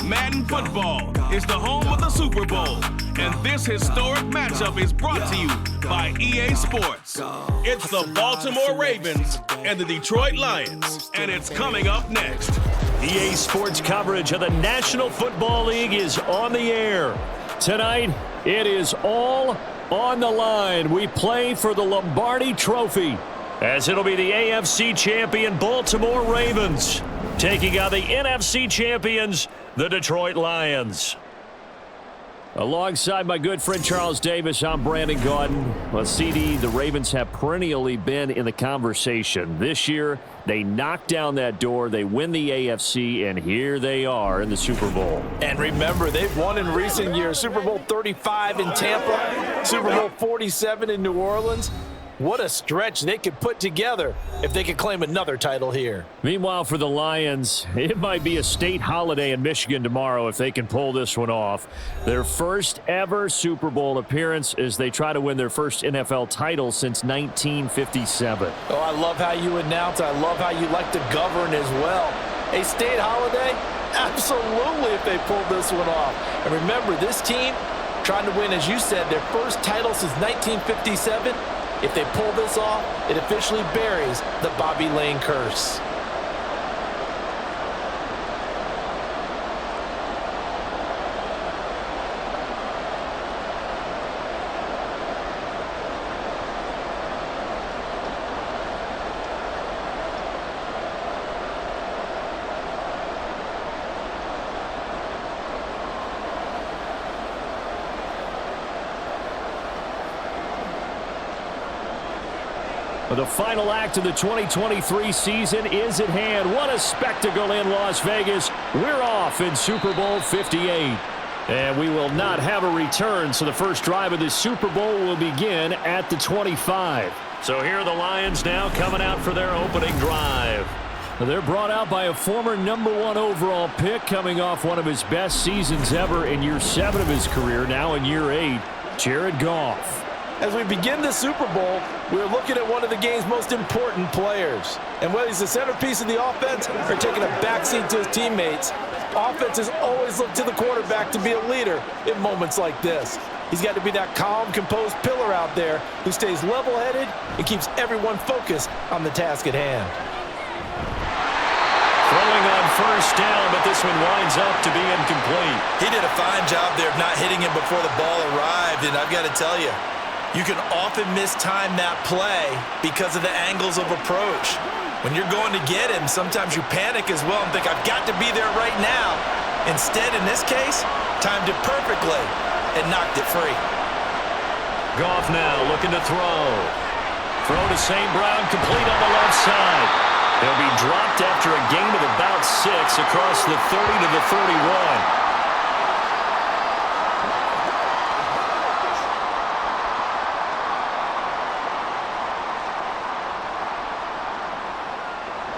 Madden Football is the home of the Super Bowl, and this historic matchup is brought to you by EA Sports. It's the Baltimore Ravens and the Detroit Lions, and it's coming up next. EA Sports coverage of the National Football League is on the air. Tonight, it is all on the line. We play for the Lombardi Trophy, as it'll be the AFC champion Baltimore Ravens taking on the NFC champions, the Detroit Lions. Alongside my good friend Charles Davis, I'm Brandon Gaudin. Well, CD, the Ravens have perennially been in the conversation. This year, they knock down that door, they win the AFC, and here they are in the Super Bowl. And remember, they've won in recent years. Super Bowl 35 in Tampa, Super Bowl 47 in New Orleans. What a stretch they could put together if they could claim another title here. Meanwhile, for the Lions, it might be a state holiday in Michigan tomorrow if they can pull this one off. Their first ever Super Bowl appearance as they try to win their first NFL title since 1957. Oh, I love how you announce. I love how you like to govern as well. A state holiday? Absolutely if they pull this one off. And remember, this team trying to win, as you said, their first title since 1957. If they pull this off, it officially buries the Bobby Lane curse. The final act of the 2023 season is at hand. What a spectacle in Las Vegas. We're off in Super Bowl 58. And we will not have a return, so the first drive of this Super Bowl will begin at the 25. So here are the Lions now coming out for their opening drive. They're brought out by a former #1 overall pick, coming off one of his best seasons ever in year 7 of his career, now in year 8, Jared Goff. As we begin the Super Bowl, we're looking at one of the game's most important players. And whether he's the centerpiece of the offense or taking a backseat to his teammates, offenses always look to the quarterback to be a leader in moments like this. He's got to be that calm, composed pillar out there who stays level-headed and keeps everyone focused on the task at hand. Throwing on first down, but this one winds up to be incomplete. He did a fine job there of not hitting him before the ball arrived, and I've got to tell you, you can often mistime that play because of the angles of approach. When you're going to get him, sometimes you panic as well and think, I've got to be there right now. Instead, in this case, timed it perfectly and knocked it free. Goff now looking to throw. Throw to St. Brown, complete on the left side. He'll be dropped after a gain of about 6 across the 30 to the 31.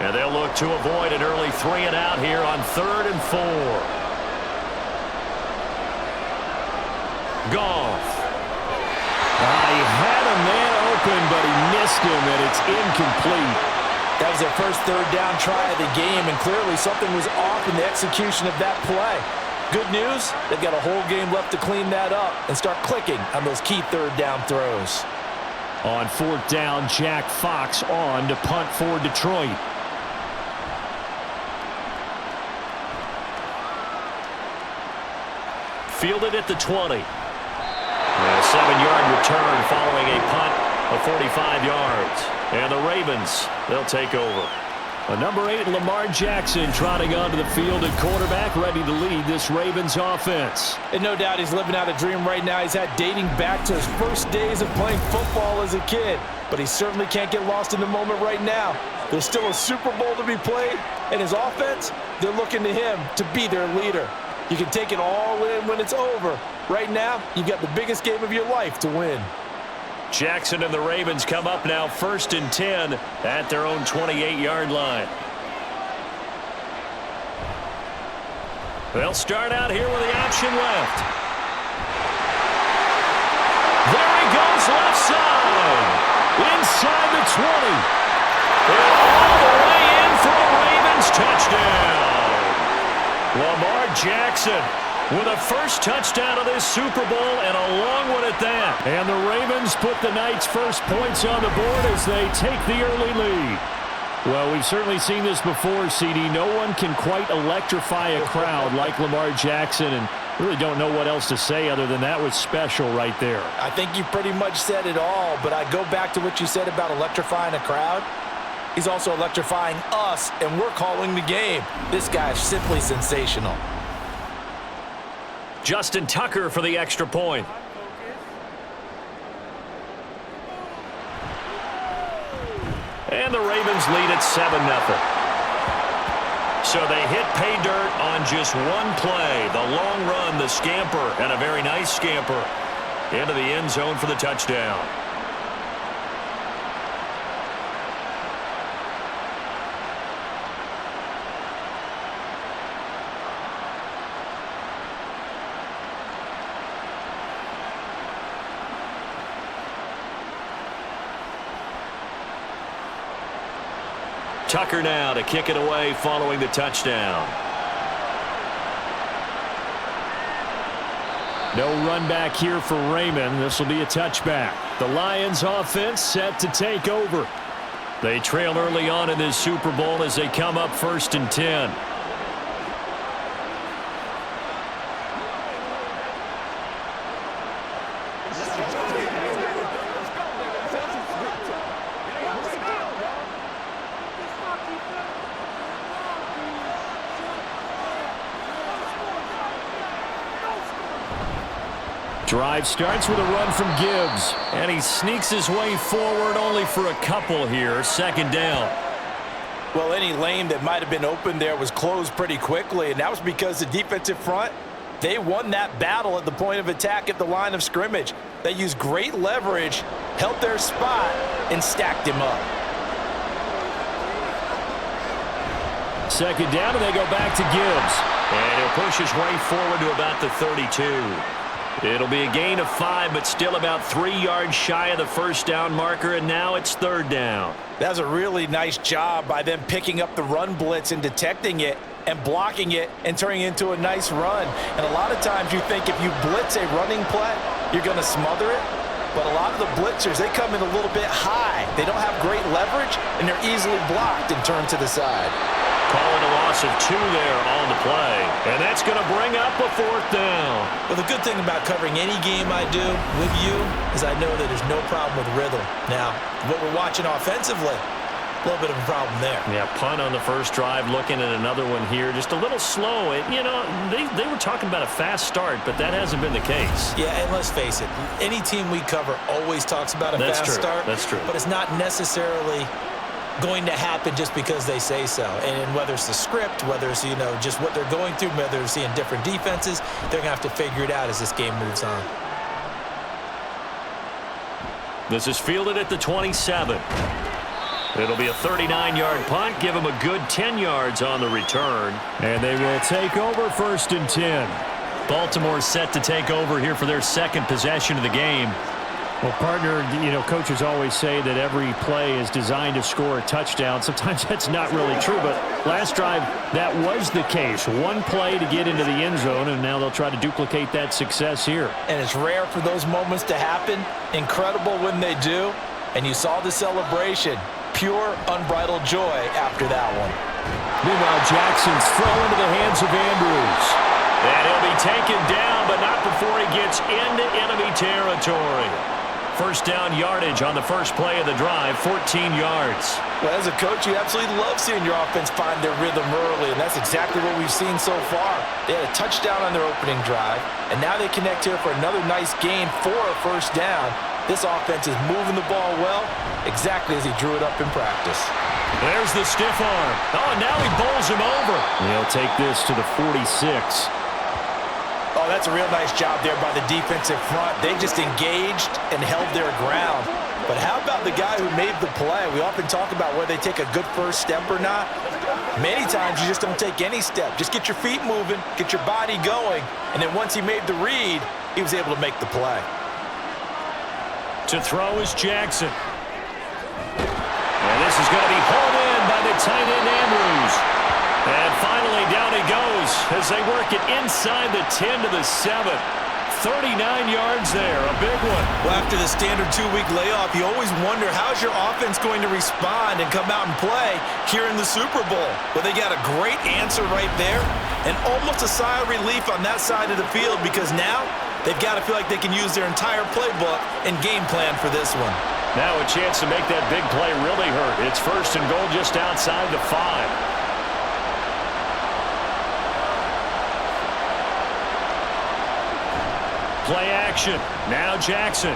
And they'll look to avoid an early 3 and out here on 3rd and 4. Goff. He had a man open, but he missed him, and it's incomplete. That was their first 3rd down try of the game, and clearly something was off in the execution of that play. Good news, they've got a whole game left to clean that up and start clicking on those key 3rd down throws. On 4th down, Jack Fox on to punt for Detroit. Fielded at the 20. A 7-yard return following a punt of 45 yards. And the Ravens, they'll take over. Number 8, Lamar Jackson, trotting onto the field at quarterback, ready to lead this Ravens offense. And no doubt he's living out a dream right now. He's had dating back to his first days of playing football as a kid. But he certainly can't get lost in the moment right now. There's still a Super Bowl to be played, and his offense, they're looking to him to be their leader. You can take it all in when it's over. Right now, you've got the biggest game of your life to win. Jackson and the Ravens come up now 1st and 10 at their own 28-yard line. They'll start out here with the option left. There he goes, left side. Inside the 20. And all the way in for a Ravens Jackson with a first touchdown of this Super Bowl, and a long one at that. And the Ravens put the night's first points on the board as they take the early lead. Well, we've certainly seen this before, CD. No one can quite electrify a crowd like Lamar Jackson, and really don't know what else to say other than that was special right there. I think you pretty much said it all, but I go back to what you said about electrifying a crowd. He's also electrifying us, and we're calling the game. This guy is simply sensational. Justin Tucker for the extra point. And the Ravens lead at 7-0. So they hit pay dirt on just one play. The long run, the scamper, and a very nice scamper into the end zone for the touchdown. Tucker now to kick it away following the touchdown. No run back here for Raymond. This will be a touchback. The Lions offense set to take over. They trail early on in this Super Bowl as they come up 1st and 10. Drive starts with a run from Gibbs, and he sneaks his way forward only for a couple here. 2nd down. Well, any lane that might have been open there was closed pretty quickly, and that was because the defensive front, they won that battle at the point of attack at the line of scrimmage. They used great leverage, held their spot, and stacked him up. 2nd down, and they go back to Gibbs. And he'll push his way forward to about the 32. It'll be a gain of 5, but still about 3 yards shy of the 1st down marker, and now it's 3rd down. That was a really nice job by them picking up the run blitz and detecting it and blocking it and turning it into a nice run. And a lot of times you think if you blitz a running play, you're going to smother it. But a lot of the blitzers, they come in a little bit high. They don't have great leverage, and they're easily blocked and turned to the side. Call it a loss of 2 there on the play. And that's going to bring up a 4th down. Well, the good thing about covering any game I do with you is I know that there's no problem with rhythm. Now, what we're watching offensively, a little bit of a problem there. Yeah, punt on the first drive, looking at another one here. Just a little slow. They were talking about a fast start, but that hasn't been the case. Yeah, and let's face it, any team we cover always talks about a fast start. That's true. But it's not necessarily going to happen just because they say so. And whether it's the script, whether it's, just what they're going through, whether they're seeing different defenses, they're going to have to figure it out as this game moves on. This is fielded at the 27. It'll be a 39-yard punt. Give them a good 10 yards on the return. And they will take over 1st and 10. Baltimore set to take over here for their 2nd possession of the game. Well, partner, coaches always say that every play is designed to score a touchdown. Sometimes that's not really true, but last drive, that was the case. One play to get into the end zone, and now they'll try to duplicate that success here. And it's rare for those moments to happen. Incredible when they do. And you saw the celebration. Pure, unbridled joy after that one. Meanwhile, Jackson's throw into the hands of Andrews. And he'll be taken down, but not before he gets into enemy territory. 1st down yardage on the first play of the drive, 14 yards. Well, as a coach, you absolutely love seeing your offense find their rhythm early, and that's exactly what we've seen so far. They had a touchdown on their opening drive, and now they connect here for another nice gain for a 1st down. This offense is moving the ball well, exactly as he drew it up in practice. There's the stiff arm. Oh, now he bowls him over. He'll take this to the 46. Oh, that's a real nice job there by the defensive front. They just engaged and held their ground. But how about the guy who made the play? We often talk about whether they take a good first step or not. Many times you just don't take any step. Just get your feet moving, get your body going, and then once he made the read, he was able to make the play. To throw is Jackson. And this is going to be hauled in by the tight end Andrews. And finally down he goes as as they work it inside the 10 to the 7. 39 yards there, a big one. Well, after the standard 2-week layoff, you always wonder how's your offense going to respond and come out and play here in the Super Bowl. Well, they got a great answer right there and almost a sigh of relief on that side of the field because now they've got to feel like they can use their entire playbook and game plan for this one. Now a chance to make that big play really hurt. It's 1st and goal just outside the 5. Play action. Now Jackson.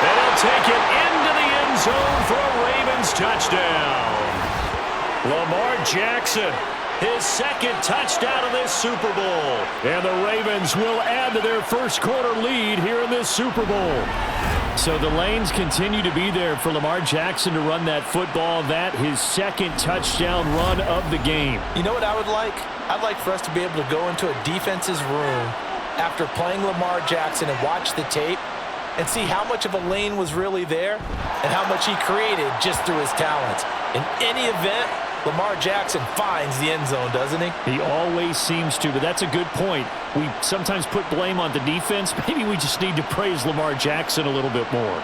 They'll take it into the end zone for a Ravens touchdown. Lamar Jackson, his 2nd touchdown of this Super Bowl. And the Ravens will add to their first quarter lead here in this Super Bowl. So the lanes continue to be there for Lamar Jackson to run that football. That his 2nd touchdown run of the game. You know what I would like? I'd like for us to be able to go into a defense's room after playing Lamar Jackson and watch the tape and see how much of a lane was really there and how much he created just through his talents. In any event, Lamar Jackson finds the end zone, doesn't he? He always seems to, but that's a good point. We sometimes put blame on the defense. Maybe we just need to praise Lamar Jackson a little bit more.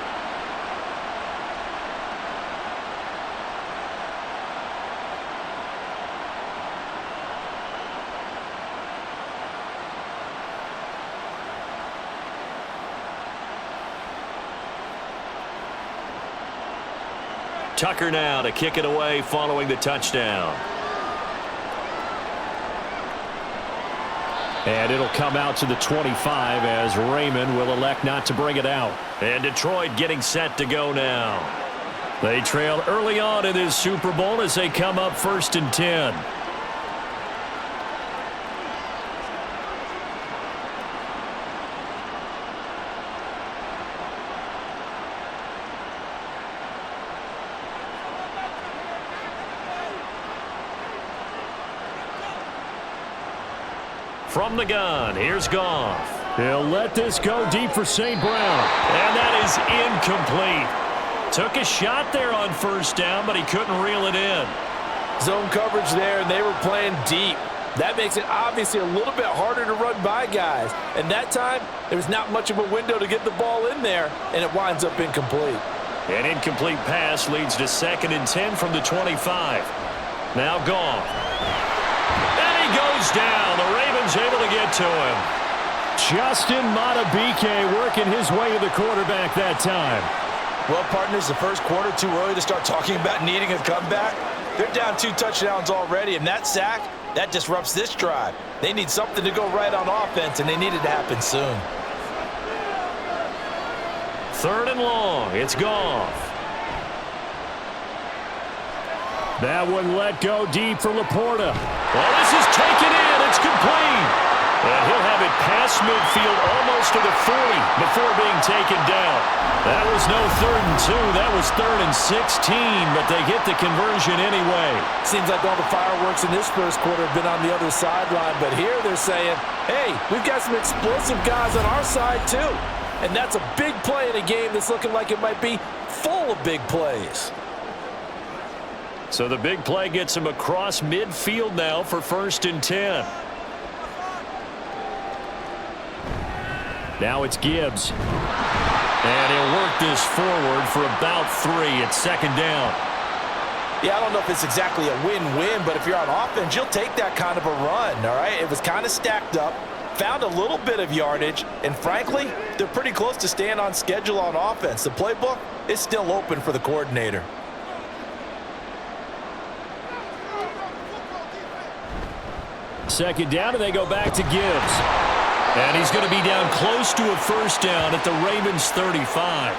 Tucker now to kick it away following the touchdown. And it'll come out to the 25 as Raymond will elect not to bring it out. And Detroit getting set to go now. They trail early on in this Super Bowl as they come up 1st and 10. From the gun, here's Goff. He'll let this go deep for St. Brown. And that is incomplete. Took a shot there on 1st down, but he couldn't reel it in. Zone coverage there, and they were playing deep. That makes it obviously a little bit harder to run by guys. And that time, there was not much of a window to get the ball in there, and it winds up incomplete. An incomplete pass leads to 2nd and 10 from the 25. Now Goff. Goes down. The Ravens able to get to him. Justin Madubuike working his way to the quarterback that time. Well, partners, the first quarter too early to start talking about needing a comeback. They're down 2 touchdowns already, and that sack, that disrupts this drive. They need something to go right on offense, and they need it to happen soon. 3rd and long. It's Goff. That one let go deep for Laporta. Well, this is taken in. It's complete. And he'll have it past midfield almost to the 40 before being taken down. That was no 3rd and 2. That was 3rd and 16, but they get the conversion anyway. Seems like all the fireworks in this first quarter have been on the other sideline, but here they're saying, hey, we've got some explosive guys on our side too. And that's a big play in a game that's looking like it might be full of big plays. So the big play gets him across midfield now for 1st and 10. Now it's Gibbs. And he'll work this forward for about 3 at 2nd down. Yeah, I don't know if it's exactly a win-win, but if you're on offense, you'll take that kind of a run, all right? It was kind of stacked up, found a little bit of yardage, and frankly, they're pretty close to staying on schedule on offense. The playbook is still open for the coordinator. Second down, and they go back to Gibbs. And he's going to be down close to a 1st down at the Ravens' 35.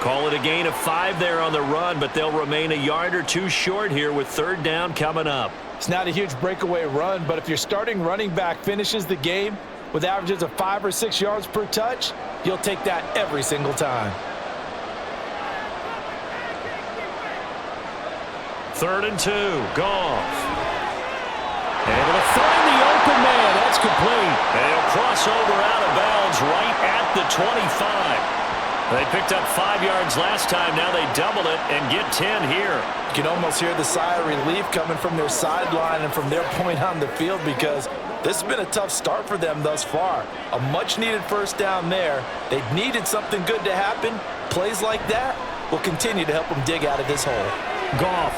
Call it a gain of 5 there on the run, but they'll remain a yard or 2 short here with 3rd down coming up. It's not a huge breakaway run, but if your starting running back finishes the game with averages of 5 or 6 yards per touch, you'll take that every single time. 3rd and 2, Goff. Able to find the open man. That's complete. And he'll cross over out of bounds right at the 25. They picked up 5 yards last time. Now they double it and get 10 here. You can almost hear the sigh of relief coming from their sideline and from their point on the field because this has been a tough start for them thus far. A much-needed first down there. They've needed something good to happen. Plays like that will continue to help them dig out of this hole. Goff.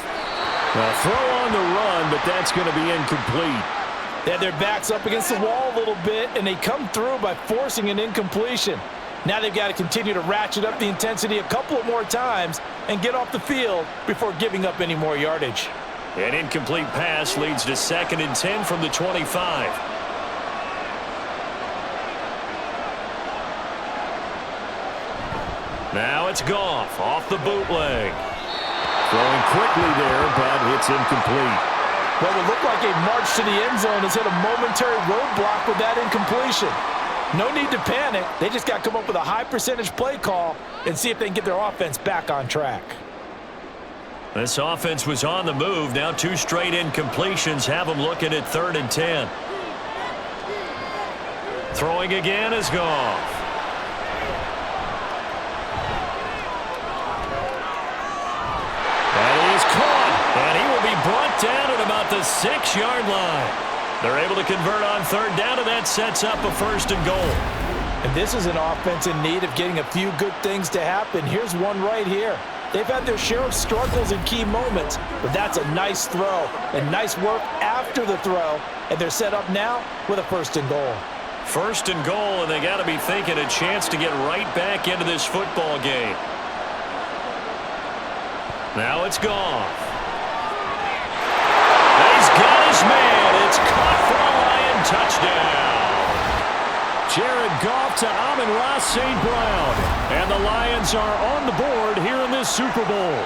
A throw on the run, but that's going to be incomplete. They had their backs up against the wall a little bit, and they come through by forcing an incompletion. Now they've got to continue to ratchet up the intensity a couple of more times and get off the field before giving up any more yardage. An incomplete pass leads to 2nd and 10 from the 25. Now it's Goff off the bootleg. Throwing quickly there, but it's incomplete. What would look like a march to the end zone has hit a momentary roadblock with that incompletion. No need to panic. They just got to come up with a high percentage play call and see if they can get their offense back on track. This offense was on the move. Now 2 straight incompletions have them looking at 3rd and 10. Throwing again is Goff. That is caught, and he will be brought down at about the 6-yard line. They're able to convert on 3rd down, and that sets up a 1st and goal. And this is an offense in need of getting a few good things to happen. Here's one right here. They've had their share of struggles in key moments, but that's a nice throw and nice work after the throw, and they're set up now with a 1st and goal. 1st and goal, and they got to be thinking a chance to get right back into this football game. Now it's Goff. He's got his man. It's caught for a Lion touchdown. Jared Goff to Amon-Ra St. Brown. And the Lions are on the board here in this Super Bowl.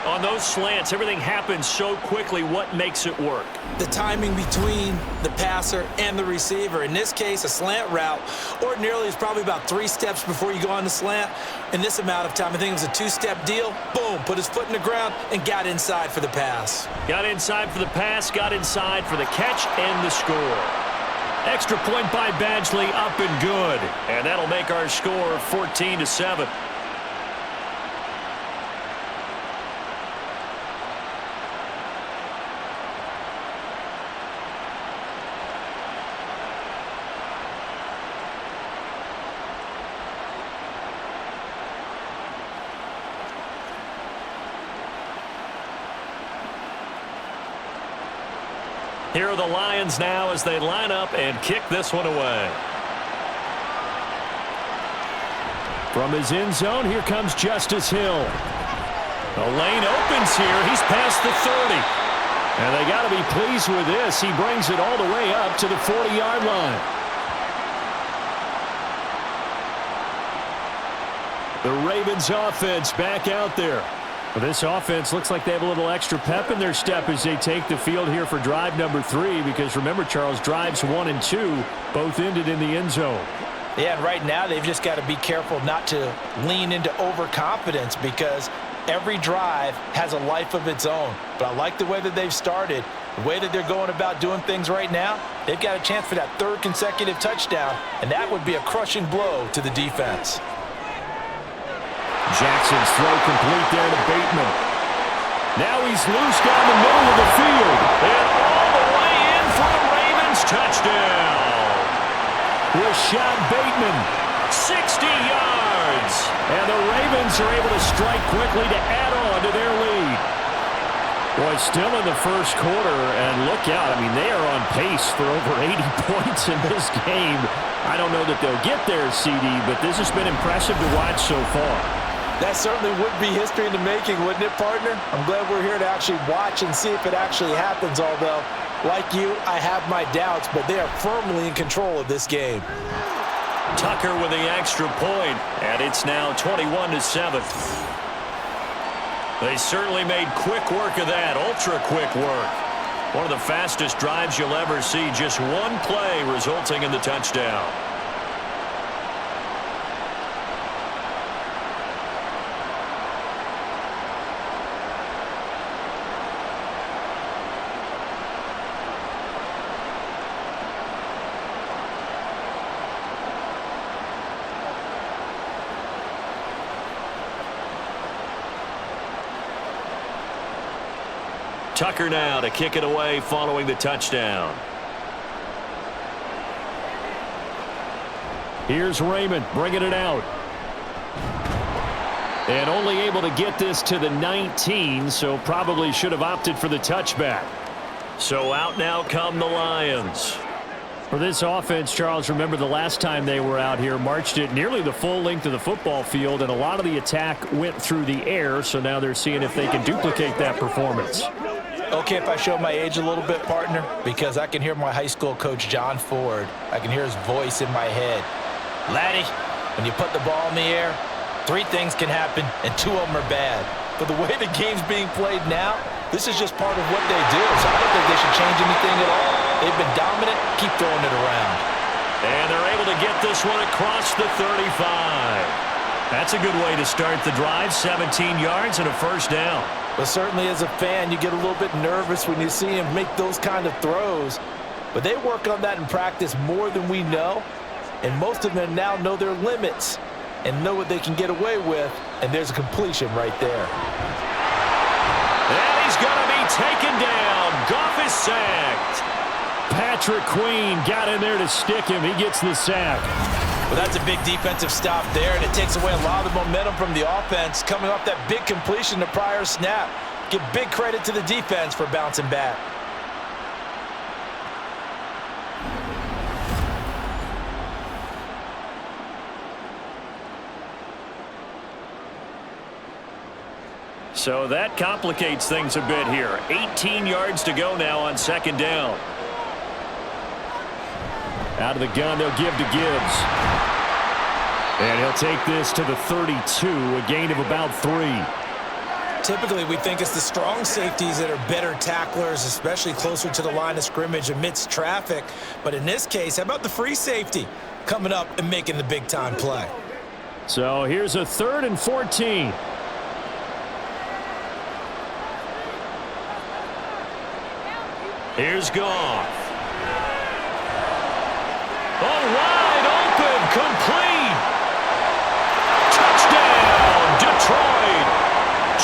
On those slants, everything happens so quickly. What makes it work? The timing between the passer and the receiver. In this case, a slant route ordinarily is probably about 3 steps before you go on the slant. In this amount of time, I think it was a 2-step deal. Boom, put his foot in the ground and got inside for the pass. Got inside for the pass, got inside for the catch and the score. Extra point by Badgley, up and good. And that'll make our score 14-7. Here are the Lions now as they line up and kick this one away. From his end zone, here comes Justice Hill. The lane opens here. He's past the 30. And they got to be pleased with this. He brings it all the way up to the 40-yard line. The Ravens offense back out there. Well, this offense looks like they have a little extra pep in their step as they take the field here for drive number 3 because remember, Charles, drives 1 and 2 both ended in the end zone. Yeah, and right now they've just got to be careful not to lean into overconfidence because every drive has a life of its own. But I like the way that they've started, the way that they're going about doing things right now. They've got a chance for that 3rd consecutive touchdown, and that would be a crushing blow to the defense. Jackson's throw complete there to Bateman. Now he's loose down the middle of the field. And all the way in for the Ravens touchdown. Rashad Bateman, 60 yards. And the Ravens are able to strike quickly to add on to their lead. Boy, still in the first quarter, and look out. I mean, they are on pace for over 80 points in this game. I don't know that they'll get there, CD, but this has been impressive to watch so far. That certainly would be history in the making, wouldn't it, partner? I'm glad we're here to actually watch and see if it actually happens, although, like you, I have my doubts, but they are firmly in control of this game. Tucker with the extra point, and it's now 21-7. They certainly made quick work of that, ultra-quick work. One of the fastest drives you'll ever see, just one play resulting in the touchdown. Tucker now to kick it away following the touchdown. Here's Raymond bringing it out. And only able to get this to the 19, so probably should have opted for the touchback. So out now come the Lions. For this offense, Charles, remember the last time they were out here, marched it nearly the full length of the football field, and a lot of the attack went through the air, so now they're seeing if they can duplicate that performance. Okay, if I show my age a little bit, partner, because I can hear my high school coach, John Ford. I can hear his voice in my head. Laddie, when you put the ball in the air, 3 things can happen, and 2 of them are bad. But the way the game's being played now, this is just part of what they do. So I don't think they should change anything at all. They've been dominant. Keep throwing it around. And they're able to get this one across the 35. That's a good way to start the drive. 17 yards and a first down. But certainly as a fan, you get a little bit nervous when you see him make those kind of throws. But they work on that in practice more than we know. And most of them now know their limits and know what they can get away with. And there's a completion right there. And he's going to be taken down. Goff is sacked. Patrick Queen got in there to stick him. He gets the sack. Well, that's a big defensive stop there, and it takes away a lot of the momentum from the offense coming off that big completion the prior snap. Give big credit to the defense for bouncing back. So that complicates things a bit here. 18 yards to go now on second down. Out of the gun, they'll give to Gibbs. And he'll take this to the 32, a gain of about 3. Typically, we think it's the strong safeties that are better tacklers, especially closer to the line of scrimmage amidst traffic. But in this case, how about the free safety coming up and making the big-time play? So here's a 3rd and 14. Here's Goff. Oh, wide open, complete. Touchdown, Detroit.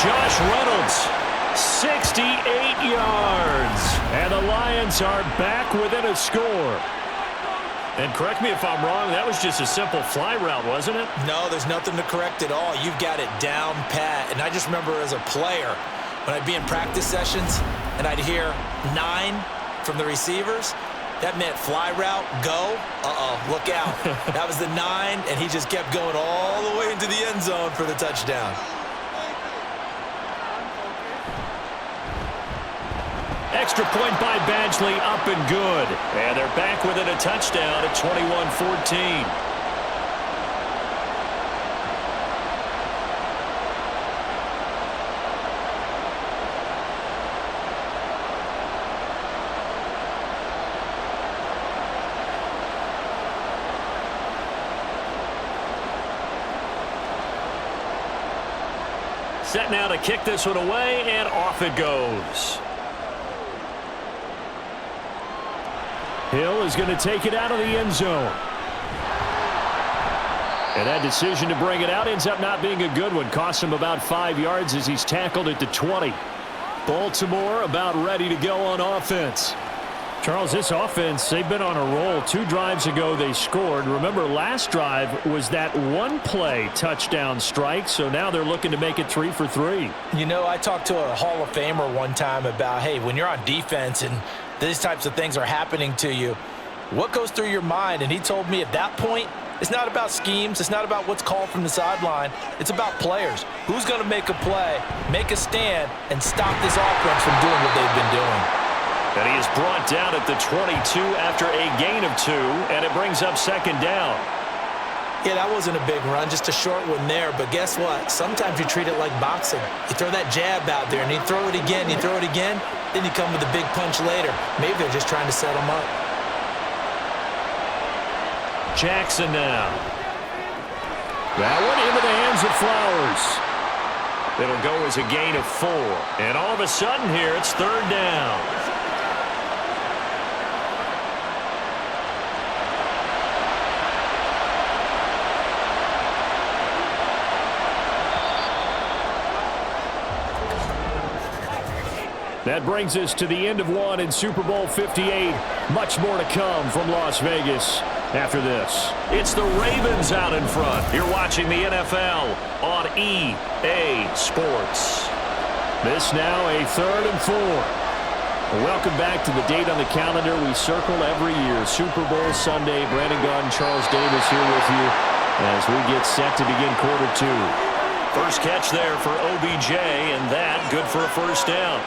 Josh Reynolds, 68 yards. And the Lions are back within a score. And correct me if I'm wrong, that was just a simple fly route, wasn't it? No, there's nothing to correct at all. You've got it down pat. And I just remember as a player, when I'd be in practice sessions and I'd hear 9 from the receivers, that meant fly route, go, look out. That was the 9, and he just kept going all the way into the end zone for the touchdown. Extra point by Badgley, up and good. And they're back within a touchdown at 21-14. Set now to kick this one away, and off it goes. Hill is going to take it out of the end zone. And that decision to bring it out ends up not being a good one. Costs him about 5 yards as he's tackled at the 20. Baltimore about ready to go on offense. Charles, this offense, they've been on a roll. 2 drives ago they scored. Remember, last drive was that 1-play touchdown strike, so now they're looking to make it 3 for 3. You know, I talked to a Hall of Famer one time about, hey, when you're on defense and these types of things are happening to you, what goes through your mind? And he told me at that point, it's not about schemes. It's not about what's called from the sideline. It's about players. Who's going to make a play, make a stand, and stop this offense from doing what they've been doing? And he is brought down at the 22 after a gain of 2, and it brings up second down. Yeah, that wasn't a big run, just a short one there. But guess what? Sometimes you treat it like boxing. You throw that jab out there, and you throw it again, you throw it again, then you come with a big punch later. Maybe they're just trying to set them up. Jackson now. That one into the hands of Flowers. It'll go as a gain of 4. And all of a sudden here, it's 3rd down. That brings us to the end of one in Super Bowl 58. Much more to come from Las Vegas after this. It's the Ravens out in front. You're watching the NFL on EA Sports. This now a 3rd and 4. Welcome back to the date on the calendar we circle every year. Super Bowl Sunday. Brandon Gaudin, Charles Davis here with you as we get set to begin quarter 2. First catch there for OBJ, and that good for a first down.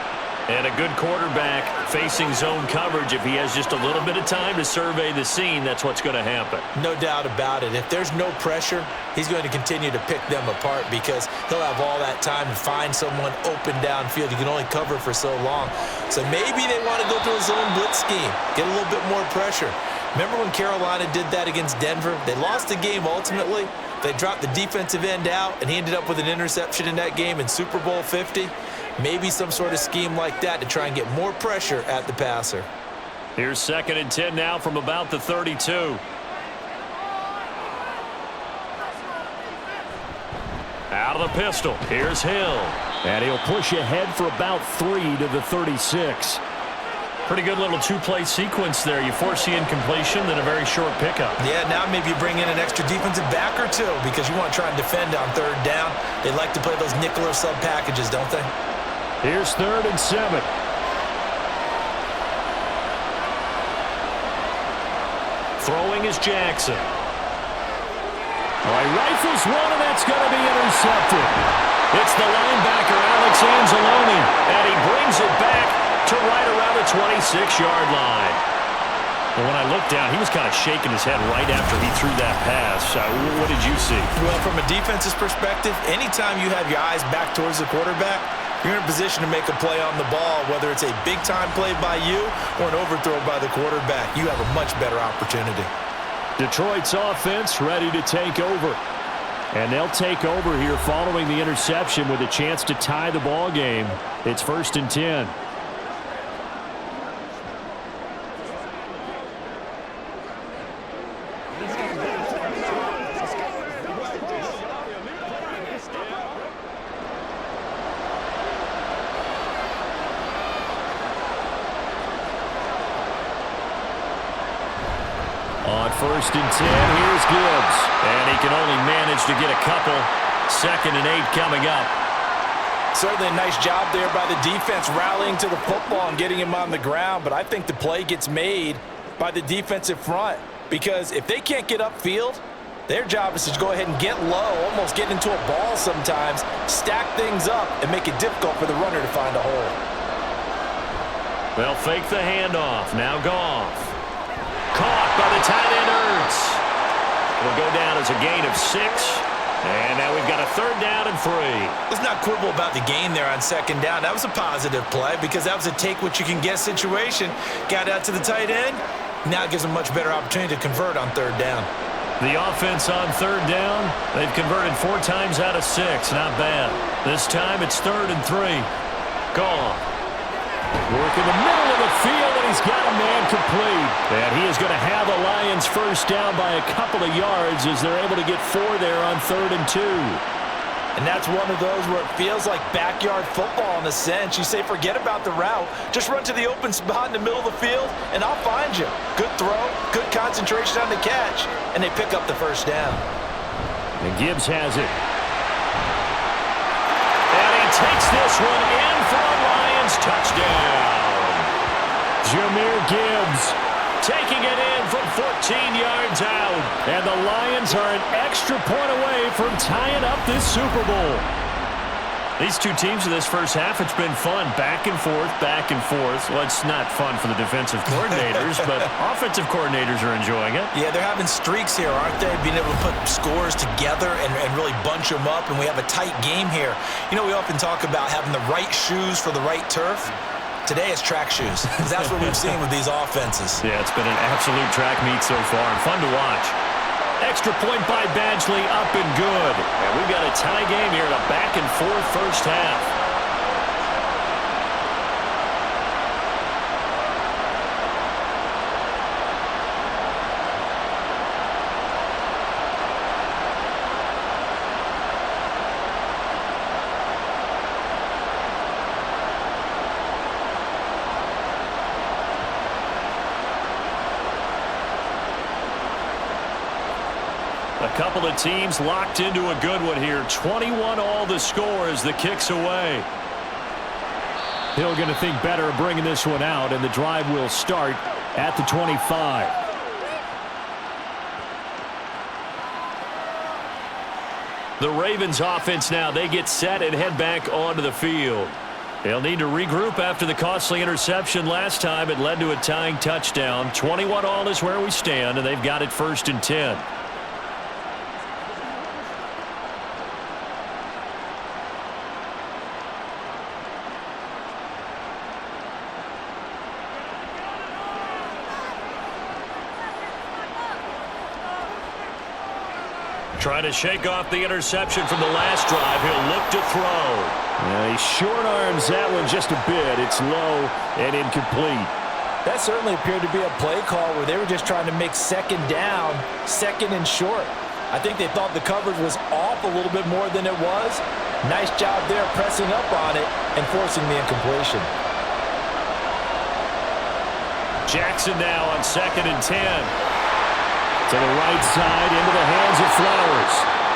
And a good quarterback facing zone coverage. If he has just a little bit of time to survey the scene, that's what's going to happen. No doubt about it. If there's no pressure, he's going to continue to pick them apart because he'll have all that time to find someone open downfield. You can only cover for so long. So maybe they want to go to a zone blitz scheme, get a little bit more pressure. Remember when Carolina did that against Denver? They lost the game ultimately. They dropped the defensive end out, and he ended up with an interception in that game in Super Bowl 50. Maybe some sort of scheme like that to try and get more pressure at the passer. Here's 2nd and 10 now from about the 32. Out of the pistol. Here's Hill. And he'll push ahead for about 3 to the 36. Pretty good little two-play sequence there. You force the incompletion, then a very short pickup. Yeah, now maybe you bring in an extra defensive back or two because you want to try and defend on 3rd down. They like to play those nickel or sub packages, don't they? Here's 3rd and 7. Throwing is Jackson. All right, rifles one, and that's going to be intercepted. It's the linebacker, Alex Anzalone, and he brings it back to right around the 26-yard line. And when I looked down, he was kind of shaking his head right after he threw that pass. What did you see? Well, from a defense's perspective, anytime you have your eyes back towards the quarterback, you're in a position to make a play on the ball, whether it's a big-time play by you or an overthrow by the quarterback. You have a much better opportunity. Detroit's offense ready to take over. And they'll take over here following the interception with a chance to tie the ball game. It's 1st and 10. On 1st and 10, here's Gibbs. And he can only manage to get a couple. 2nd and 8 coming up. Certainly a nice job there by the defense rallying to the football and getting him on the ground. But I think the play gets made by the defensive front. Because if they can't get upfield, their job is to go ahead and get low, almost get into a ball sometimes, stack things up, and make it difficult for the runner to find a hole. They'll fake the handoff. Now Goff. Caught by the tight end, Ertz. It'll go down as a gain of 6. And now we've got a 3rd down and 3. Let's not quibble about the gain there on 2nd down. That was a positive play because that was a take-what-you-can-get situation. Got out to the tight end. Now it gives them a much better opportunity to convert on 3rd down. The offense on 3rd down, they've converted 4 times out of 6. Not bad. This time it's 3rd and 3. Goff. Work in the middle of the field, and he's got a man complete. And he is going to have the Lions first down by a couple of yards as they're able to get 4 there on 3rd and 2. And that's one of those where it feels like backyard football in a sense. You say forget about the route. Just run to the open spot in the middle of the field, and I'll find you. Good throw, good concentration on the catch, and they pick up the first down. And Gibbs has it. And he takes this one in for a Lions touchdown. Jahmyr Gibbs taking it in from 14 yards out. And the Lions are an extra point away from tying up this Super Bowl. These two teams in this first half, it's been fun. Back and forth, back and forth. Well, it's not fun for the defensive coordinators, but offensive coordinators are enjoying it. Yeah, they're having streaks here, aren't they? Being able to put scores together and really bunch them up, and we have a tight game here. You know, we often talk about having the right shoes for the right turf. Today it's track shoes. That's what we've seen with these offenses. Yeah, it's been an absolute track meet so far, and fun to watch. Extra point by Badgley, up and good. And we've got a tie game here in a back-and-forth first half. couple of teams locked into a good one here. 21 all the score as the kick's away. Hill going to think better of bringing this one out, and the drive will start at the 25. The Ravens offense now, they get set and head back onto the field. They'll need to regroup after the costly interception last time. It led to a tying touchdown. 21 all is where we stand, and they've got it 1st and 10. Trying to shake off the interception from the last drive. He'll look to throw. He short arms that one just a bit. It's low and incomplete. That certainly appeared to be a play call where they were just trying to make second down, second and short. I think they thought the coverage was off a little bit more than it was. Nice job there pressing up on it and forcing the incompletion. Jackson now on 2nd and 10. To the right side, into the hands of Flowers.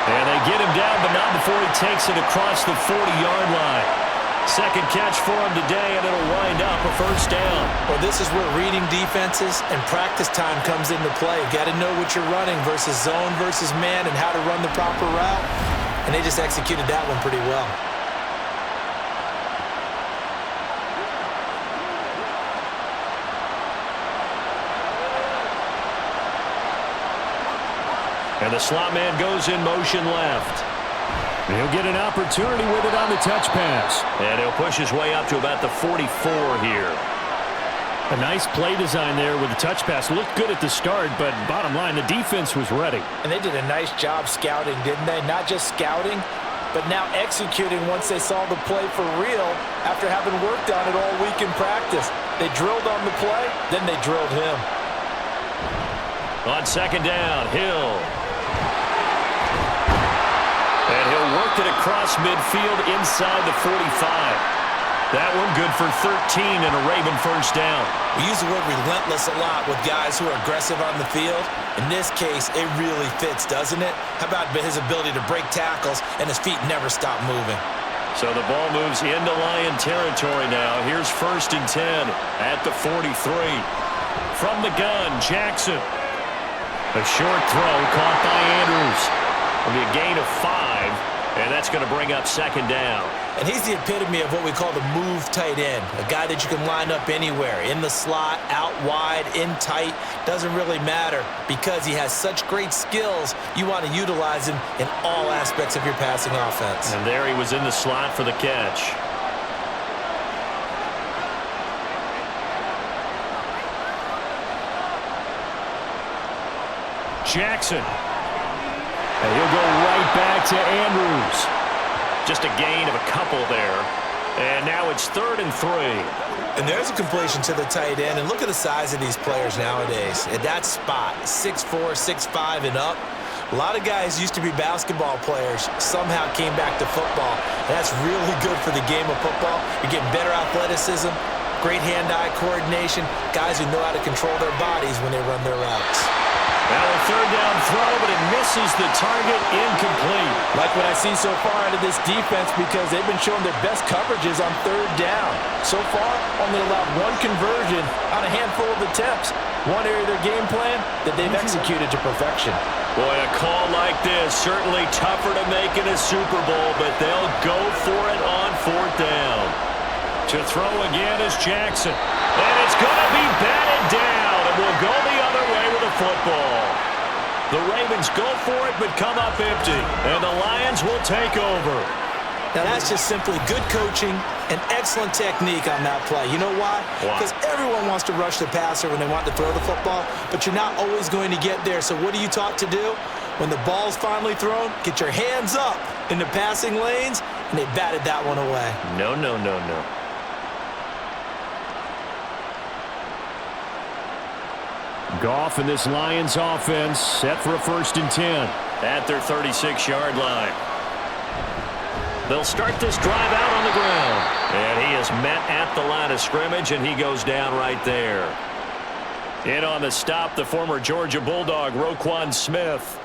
And they get him down, but not before he takes it across the 40-yard line. Second catch for him today, and it'll wind up a 1st down. Well, this is where reading defenses and practice time comes into play. Got to know what you're running versus zone versus man and how to run the proper route. And they just executed that one pretty well. And the slot man goes in motion left. He'll get an opportunity with it on the touch pass. And he'll push his way up to about the 44 here. A nice play design there with the touch pass. Looked good at the start, but bottom line, the defense was ready. And they did a nice job scouting, didn't they? Not just scouting, but now executing once they saw the play for real after having worked on it all week in practice. They drilled on the play, then they drilled him. On 2nd down, Hill. And he'll work it across midfield inside the 45. That one good for 13 and a Raven 1st down. We use the word relentless a lot with guys who are aggressive on the field. In this case, it really fits, doesn't it? How about his ability to break tackles and his feet never stop moving? So the ball moves into Lion territory now. Here's 1st and 10 at the 43. From the gun, Jackson. A short throw caught by Andrews. It'll be a gain of 5, and that's going to bring up 2nd down. And he's the epitome of what we call the move tight end, a guy that you can line up anywhere, in the slot, out wide, in tight, doesn't really matter because he has such great skills. You want to utilize him in all aspects of your passing offense. And there he was in the slot for the catch. Jackson. And he'll go right back to Andrews. Just a gain of a couple there. And now it's 3rd and 3. And there's a completion to the tight end. And look at the size of these players nowadays. At that spot, 6'4", 6'5", and up. A lot of guys used to be basketball players, somehow came back to football. And that's really good for the game of football. You're getting better athleticism, great hand-eye coordination, guys who know how to control their bodies when they run their routes. Now a 3rd down throw, but it misses the target, incomplete. Like what I see so far out of this defense because they've been showing their best coverages on 3rd down. So far, only allowed 1 conversion on a handful of attempts. One area of their game plan that they've executed to perfection. Boy, a call like this, certainly tougher to make in a Super Bowl, but they'll go for it on 4th down. To throw again is Jackson. And it's going to be batted down, and we'll go the other way with a football. The Ravens go for it, but come up empty, and the Lions will take over. Now, that's just simply good coaching and excellent technique on that play. You know why? Because everyone wants to rush the passer when they want to throw the football, but you're not always going to get there. So what are you taught to do? When the ball's finally thrown, get your hands up in the passing lanes, and they batted that one away. No, no, no, no. Goff and this Lions offense set for a 1st and 10 at their 36-yard line. They'll start this drive out on the ground. And he is met at the line of scrimmage, and he goes down right there. In on the stop, the former Georgia Bulldog, Roquan Smith.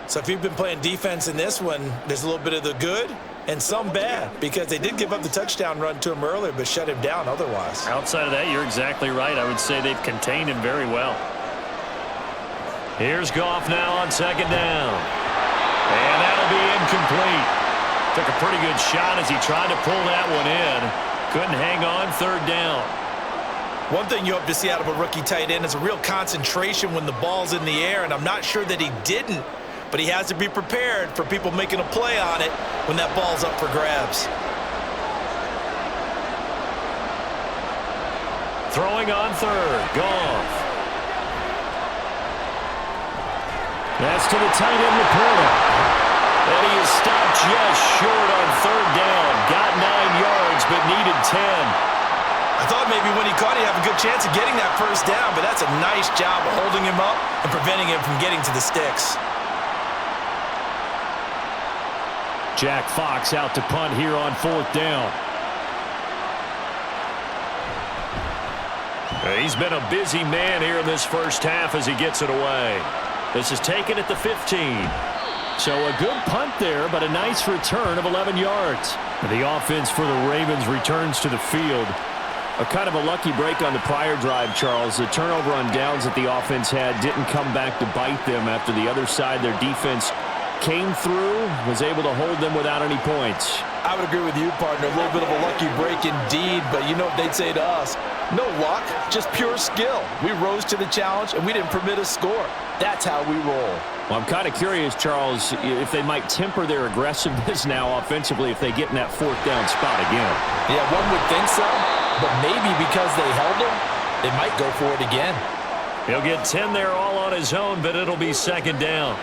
So if you've been playing defense in this one, there's a little bit of the good and some bad, because they did give up the touchdown run to him earlier but shut him down otherwise. Outside of that, you're exactly right. I would say they've contained him very well. Here's Goff now on second down. And that'll be incomplete. Took a pretty good shot as he tried to pull that one in. Couldn't hang on third down. One thing you hope to see out of a rookie tight end is a real concentration when the ball's in the air, and I'm not sure that he didn't, but he has to be prepared for people making a play on it when that ball's up for grabs. Throwing on third, Goff. That's to the tight end, Laporta. And he is stopped just short on third down. Got 9 yards, but needed 10. I thought maybe when he caught it, he'd have a good chance of getting that first down, but that's a nice job of holding him up and preventing him from getting to the sticks. Jack Fox out to punt here on fourth down. He's been a busy man here in this first half as he gets it away. This is taken at the 15. So a good punt there, but a nice return of 11 yards. The offense for the Ravens returns to the field. A kind of a lucky break on the prior drive, Charles. The turnover on downs that the offense had didn't come back to bite them after the other side. Their defense came through, was able to hold them without any points. I would agree with you, partner. A little bit of a lucky break indeed, but you know what they'd say to us? No luck, just pure skill. We rose to the challenge, and we didn't permit a score. That's how we roll. Well, I'm kind of curious, Charles, if they might temper their aggressiveness now offensively if they get in that fourth down spot again. Yeah, one would think so, but maybe because they held them, they might go for it again. He'll get 10 there all on his own, but it'll be second down.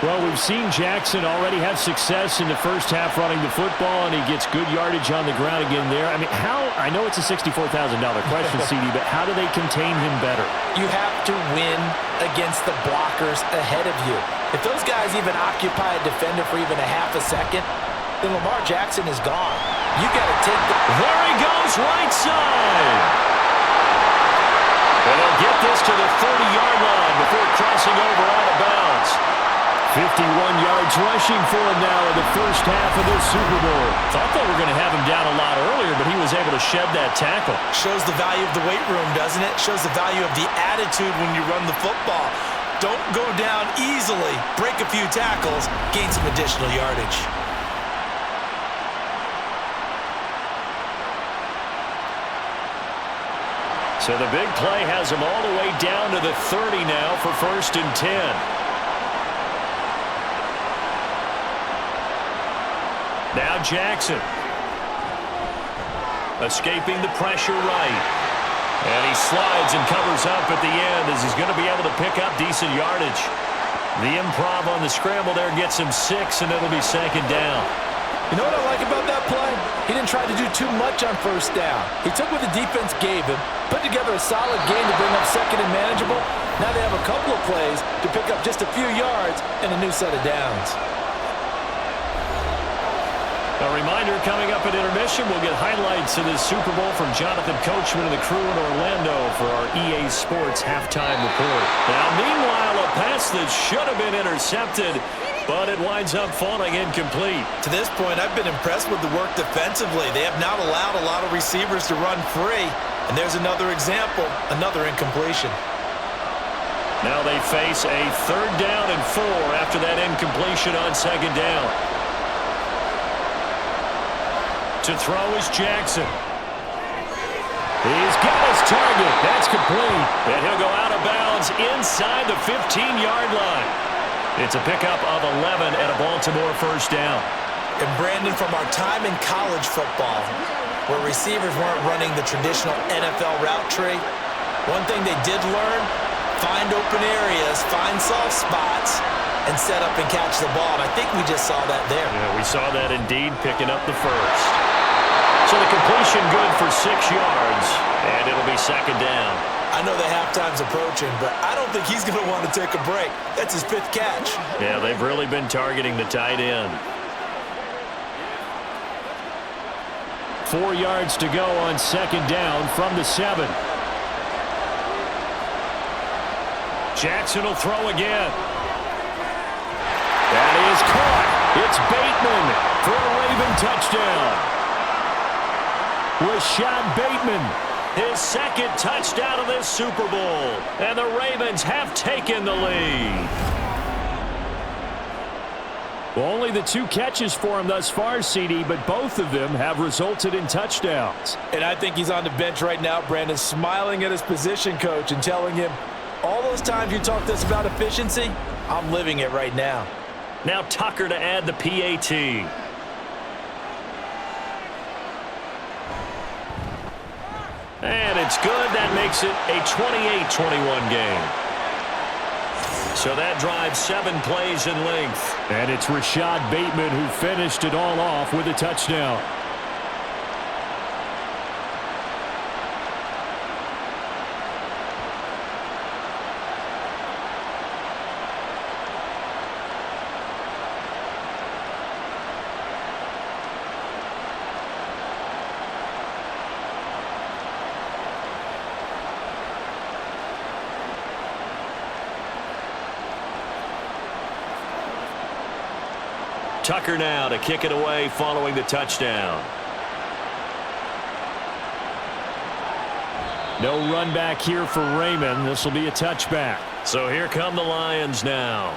Well, we've seen Jackson already have success in the first half running the football, and he gets good yardage on the ground again there. I mean, I know it's a $64,000 question, CD, but how do they contain him better? You have to win against the blockers ahead of you. If those guys even occupy a defender for even a half a second, then Lamar Jackson is gone. You got to take the... There he goes, right side. And they'll get this to the 30-yard line before crossing over out of bounds. 51 yards rushing for him now in the first half of this Super Bowl. Thought they were going to have him down a lot earlier, but he was able to shed that tackle. Shows the value of the weight room, doesn't it? Shows the value of the attitude when you run the football. Don't go down easily. Break a few tackles. Gain some additional yardage. So the big play has him all the way down to the 30 now for 1st and 10. Now Jackson. Escaping the pressure right. And he slides and covers up at the end as he's going to be able to pick up decent yardage. The improv on the scramble there gets him 6, and it'll be second down. You know what I like about that play? He didn't try to do too much on first down. He took what the defense gave him, put together a solid game to bring up second and manageable. Now they have a couple of plays to pick up just a few yards and a new set of downs. A reminder, coming up at intermission, we'll get highlights of this Super Bowl from Jonathan Coachman and the crew in Orlando for our EA Sports halftime report. Now, meanwhile, a pass that should have been intercepted, but it winds up falling incomplete. To this point, I've been impressed with the work defensively. They have not allowed a lot of receivers to run free, and there's another example, another incompletion. Now they face a 3rd down and 4 after that incompletion on second down. To throw is Jackson. He's got his target. That's complete. And he'll go out of bounds inside the 15-yard line. It's a pickup of 11 and a Baltimore 1st down. And Brandon, from our time in college football, where receivers weren't running the traditional NFL route tree, one thing they did learn, find open areas, find soft spots, and set up and catch the ball. And I think we just saw that there. Yeah, we saw that indeed, picking up the first. So the completion good for 6 yards, and it'll be second down. I know the halftime's approaching, but I don't think he's going to want to take a break. That's his 5th catch. Yeah, they've really been targeting the tight end. 4 yards to go on second down from the 7. Jackson will throw again. That is caught. It's Bateman for a Raven touchdown. Rashad Bateman, his second touchdown of this Super Bowl. And the Ravens have taken the lead. Well, only the 2 catches for him thus far, CD, but both of them have resulted in touchdowns. And I think he's on the bench right now, Brandon, smiling at his position coach and telling him, all those times you talked to us about efficiency, I'm living it right now. Now Tucker to add the PAT. And it's good. That makes it a 28-21 game. So that drives 7 plays in length. And it's Rashad Bateman who finished it all off with a touchdown. Tucker now to kick it away following the touchdown. No run back here for Raymond. This will be a touchback. So here come the Lions now.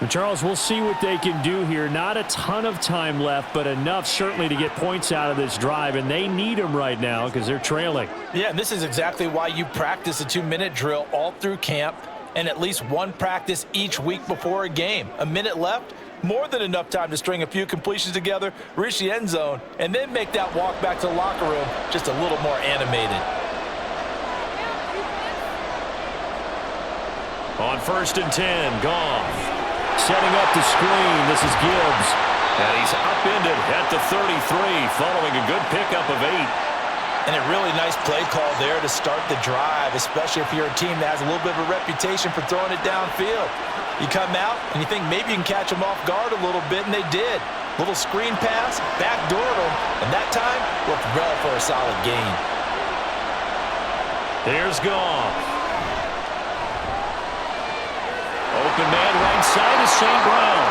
And Charles, we'll see what they can do here. Not a ton of time left, but enough certainly to get points out of this drive, and they need them right now because they're trailing. Yeah, and this is exactly why you practice a 2-minute drill all through camp and at least one practice each week before a game. A minute left, more than enough time to string a few completions together, reach the end zone, and then make that walk back to the locker room just a little more animated. On 1st and 10, Goff. Setting up the screen, this is Gibbs. And he's upended at the 33, following a good pickup of 8. And a really nice play call there to start the drive, especially if you're a team that has a little bit of a reputation for throwing it downfield. You come out and you think maybe you can catch them off guard a little bit, and they did. Little screen pass, backdoored them, and that time worked well for a solid gain. Here's Goff. Open man right side is St. Brown.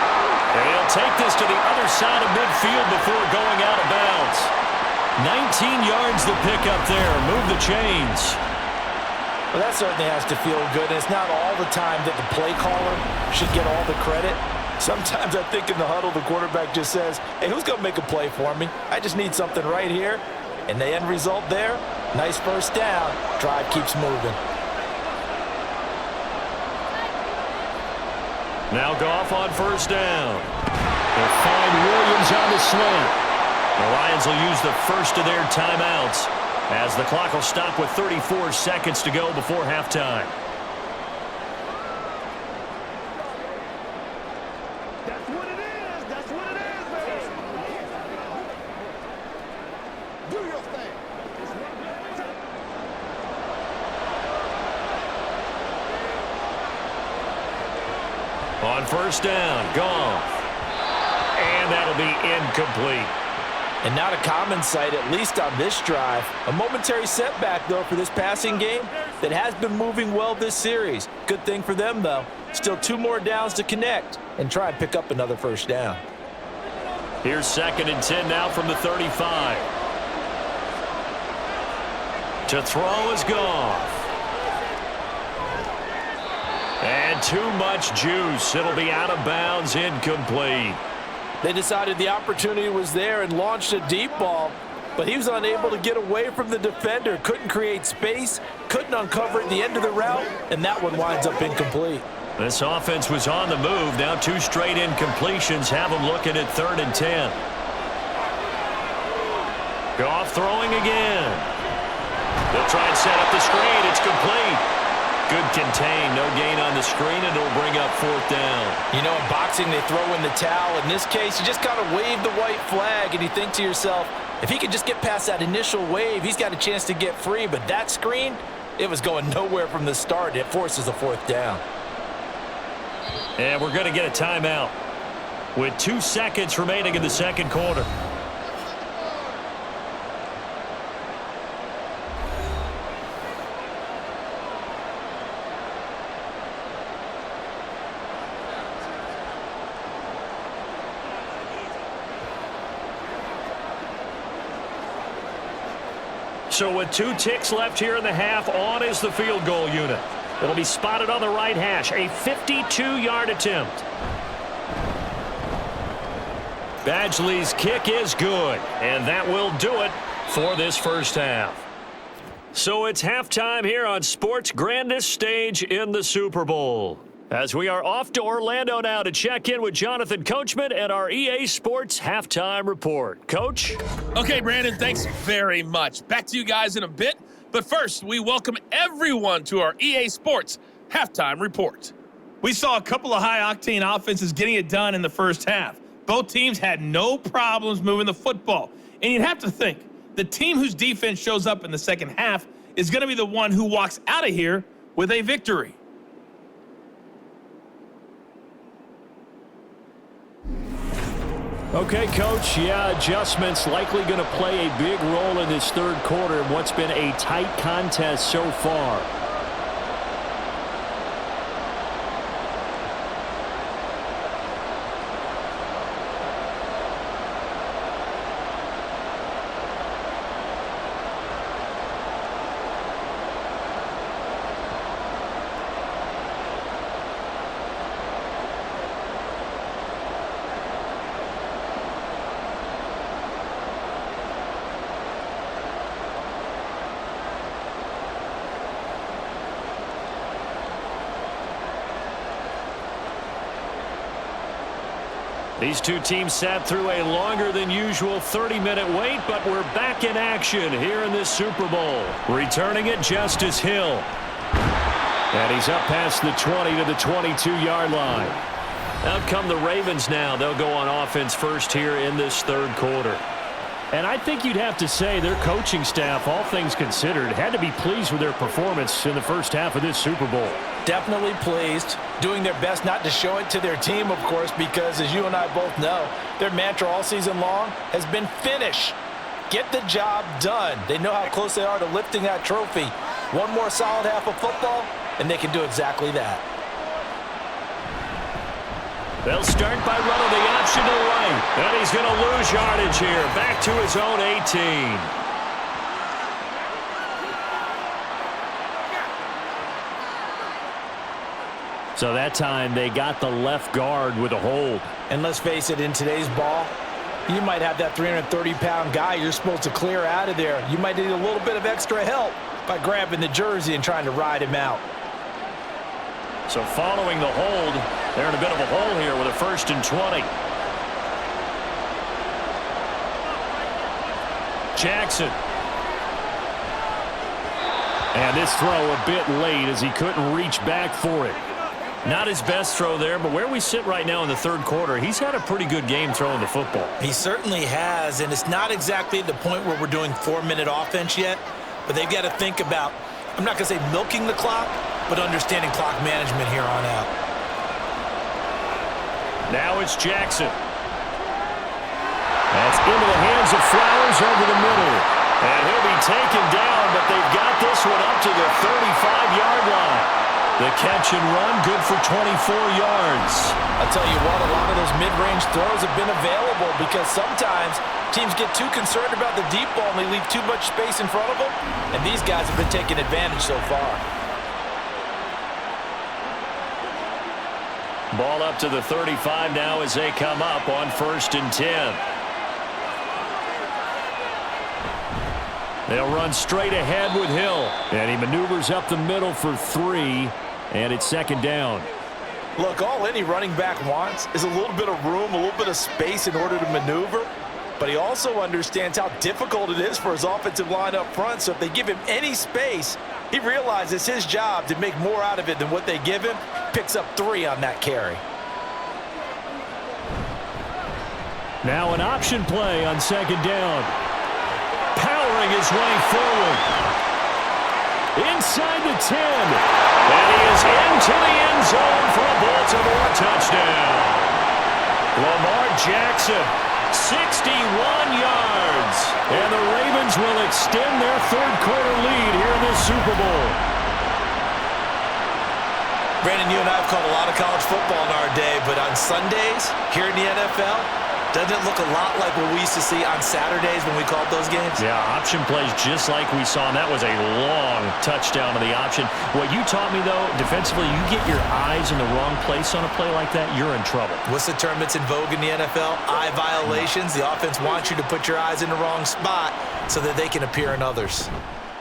And he'll take this to the other side of midfield before going out of bounds. 19 yards to pick up there. Move the chains. Well, that certainly has to feel good. And it's not all the time that the play caller should get all the credit. Sometimes I think in the huddle, the quarterback just says, hey, who's going to make a play for me? I just need something right here. And the end result there, nice first down. Drive keeps moving. Now Goff on 1st down. They'll find Williams on the slant. The Lions will use the first of their timeouts as the clock will stop with 34 seconds to go before halftime. That's what it is. That's what it is, baby. Do your thing. On 1st down, Goff. And that'll be incomplete. And not a common sight, at least on this drive. A momentary setback, though, for this passing game that has been moving well this series. Good thing for them, though. Still 2 more downs to connect and try and pick up another first down. Here's 2nd and 10 now from the 35. To throw is Goff. And too much juice. It'll be out of bounds, incomplete. They decided the opportunity was there and launched a deep ball, but he was unable to get away from the defender, couldn't create space, couldn't uncover at the end of the route, and that one winds up incomplete. This offense was on the move. Now 2 straight incompletions have them looking at 3rd and 10. Goff throwing again. They'll try and set up the screen. It's complete. Good contain, no gain on the screen, and it'll bring up 4th down. You know, in boxing, they throw in the towel. In this case, you just kind of wave the white flag, and you think to yourself, if he could just get past that initial wave, he's got a chance to get free. But that screen, it was going nowhere from the start. It forces a 4th down. And we're going to get a timeout with 2 seconds remaining in the 2nd quarter. So with 2 ticks left here in the half, on is the field goal unit. It'll be spotted on the right hash, a 52-yard attempt. Badgley's kick is good, and that will do it for this first half. So it's halftime here on sports' grandest stage in the Super Bowl. As we are off to Orlando now to check in with Jonathan Coachman and our EA Sports Halftime Report. Coach? Okay, Brandon, thanks very much. Back to you guys in a bit. But first, we welcome everyone to our EA Sports Halftime Report. We saw a couple of high-octane offenses getting it done in the first half. Both teams had no problems moving the football. And you'd have to think, the team whose defense shows up in the second half is going to be the one who walks out of here with a victory. Okay, Coach. Yeah, adjustments likely going to play a big role in this third quarter in what's been a tight contest so far. These two teams sat through a longer than usual 30-minute wait, but we're back in action here in this Super Bowl. Returning it, Justice Hill. And he's up past the 20 to the 22-yard line. Out come the Ravens now. They'll go on offense first here in this third quarter. And I think you'd have to say their coaching staff, all things considered, had to be pleased with their performance in the first half of this Super Bowl. Definitely pleased, doing their best not to show it to their team, of course, because as you and I both know, their mantra all season long has been finish. Get the job done. They know how close they are to lifting that trophy. One more solid half of football, and they can do exactly that. They'll start by running the option to the right. And he's going to lose yardage here. Back to his own 18. So that time they got the left guard with a hold. And let's face it, in today's ball, you might have that 330-pound guy you're supposed to clear out of there. You might need a little bit of extra help by grabbing the jersey and trying to ride him out. So following the hold, they're in a bit of a hole here with a 1st and 20. Jackson. And this throw a bit late as he couldn't reach back for it. Not his best throw there, but where we sit right now in the third quarter, he's had a pretty good game throwing the football. He certainly has, and it's not exactly at the point where we're doing 4-minute offense yet, but they've got to think about, I'm not going to say milking the clock, but understanding clock management here on out. Now it's Jackson. That's into the hands of Flowers over the middle. And he'll be taken down, but they've got this one up to the 35-yard line. The catch and run, good for 24 yards. I'll tell you what, a lot of those mid-range throws have been available because sometimes teams get too concerned about the deep ball and they leave too much space in front of them, and these guys have been taking advantage so far. Ball up to the 35 now as they come up on 1st and 10. They'll run straight ahead with Hill. And he maneuvers up the middle for 3. And it's 2nd down. Look, all any running back wants is a little bit of room, a little bit of space in order to maneuver. But he also understands how difficult it is for his offensive line up front. So if they give him any space, he realizes his job to make more out of it than what they give him. Picks up 3 on that carry. Now an option play on 2nd down. Powering his way forward. Inside the 10. And he is into the end zone for a Baltimore touchdown. Lamar Jackson, 61 yards. And the Ravens will extend their third quarter lead here in this Super Bowl. Brandon, you and I have called a lot of college football in our day, but on Sundays, here in the NFL, Doesn't it look a lot like what we used to see on Saturdays when we called those games? Yeah, option plays just like we saw, and that was a long touchdown to the option. What you taught me, though, defensively, you get your eyes in the wrong place on a play like that, you're in trouble. What's the term that's in vogue in the NFL? Eye violations. The offense wants you to put your eyes in the wrong spot so that they can appear in others.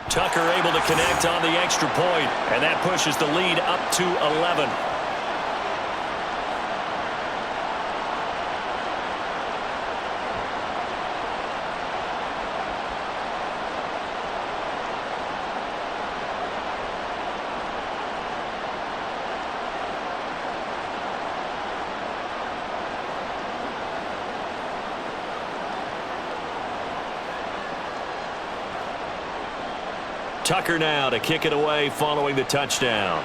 Tucker able to connect on the extra point, and that pushes the lead up to 11. Tucker now to kick it away following the touchdown.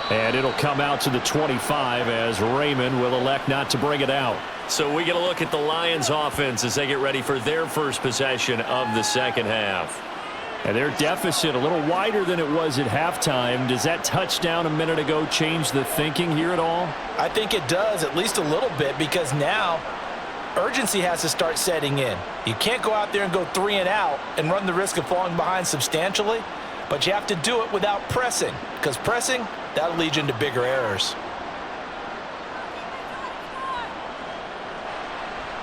And it'll come out to the 25 as Raymond will elect not to bring it out. So we get a look at the Lions offense as they get ready for their first possession of the second half. And their deficit a little wider than it was at halftime. Does that touchdown a minute ago change the thinking here at all? I think it does, at least a little bit, because now urgency has to start setting in. You can't go out there and go 3 and out and run the risk of falling behind substantially, but you have to do it without pressing, because pressing, that'll lead you into bigger errors.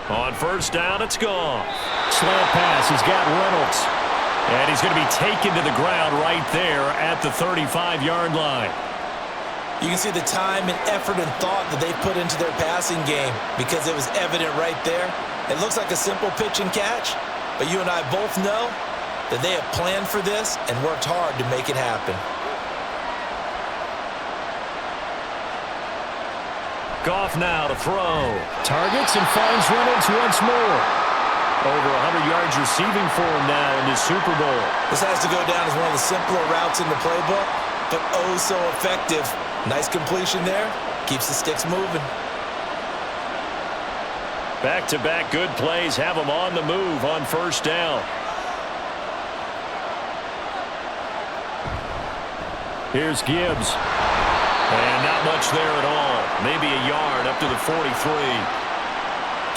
On first down, it's gone. Slant pass, he's got Reynolds. And he's going to be taken to the ground right there at the 35-yard line. You can see the time and effort and thought that they put into their passing game because it was evident right there. It looks like a simple pitch and catch, but you and I both know that they have planned for this and worked hard to make it happen. Goff now to throw. Targets and finds Reynolds once more. Over 100 yards receiving for him now in this Super Bowl. This has to go down as one of the simpler routes in the playbook, but oh so effective. Nice completion there. Keeps the sticks moving. Back-to-back good plays have him on the move on first down. Here's Gibbs. And not much there at all. Maybe a yard up to the 43.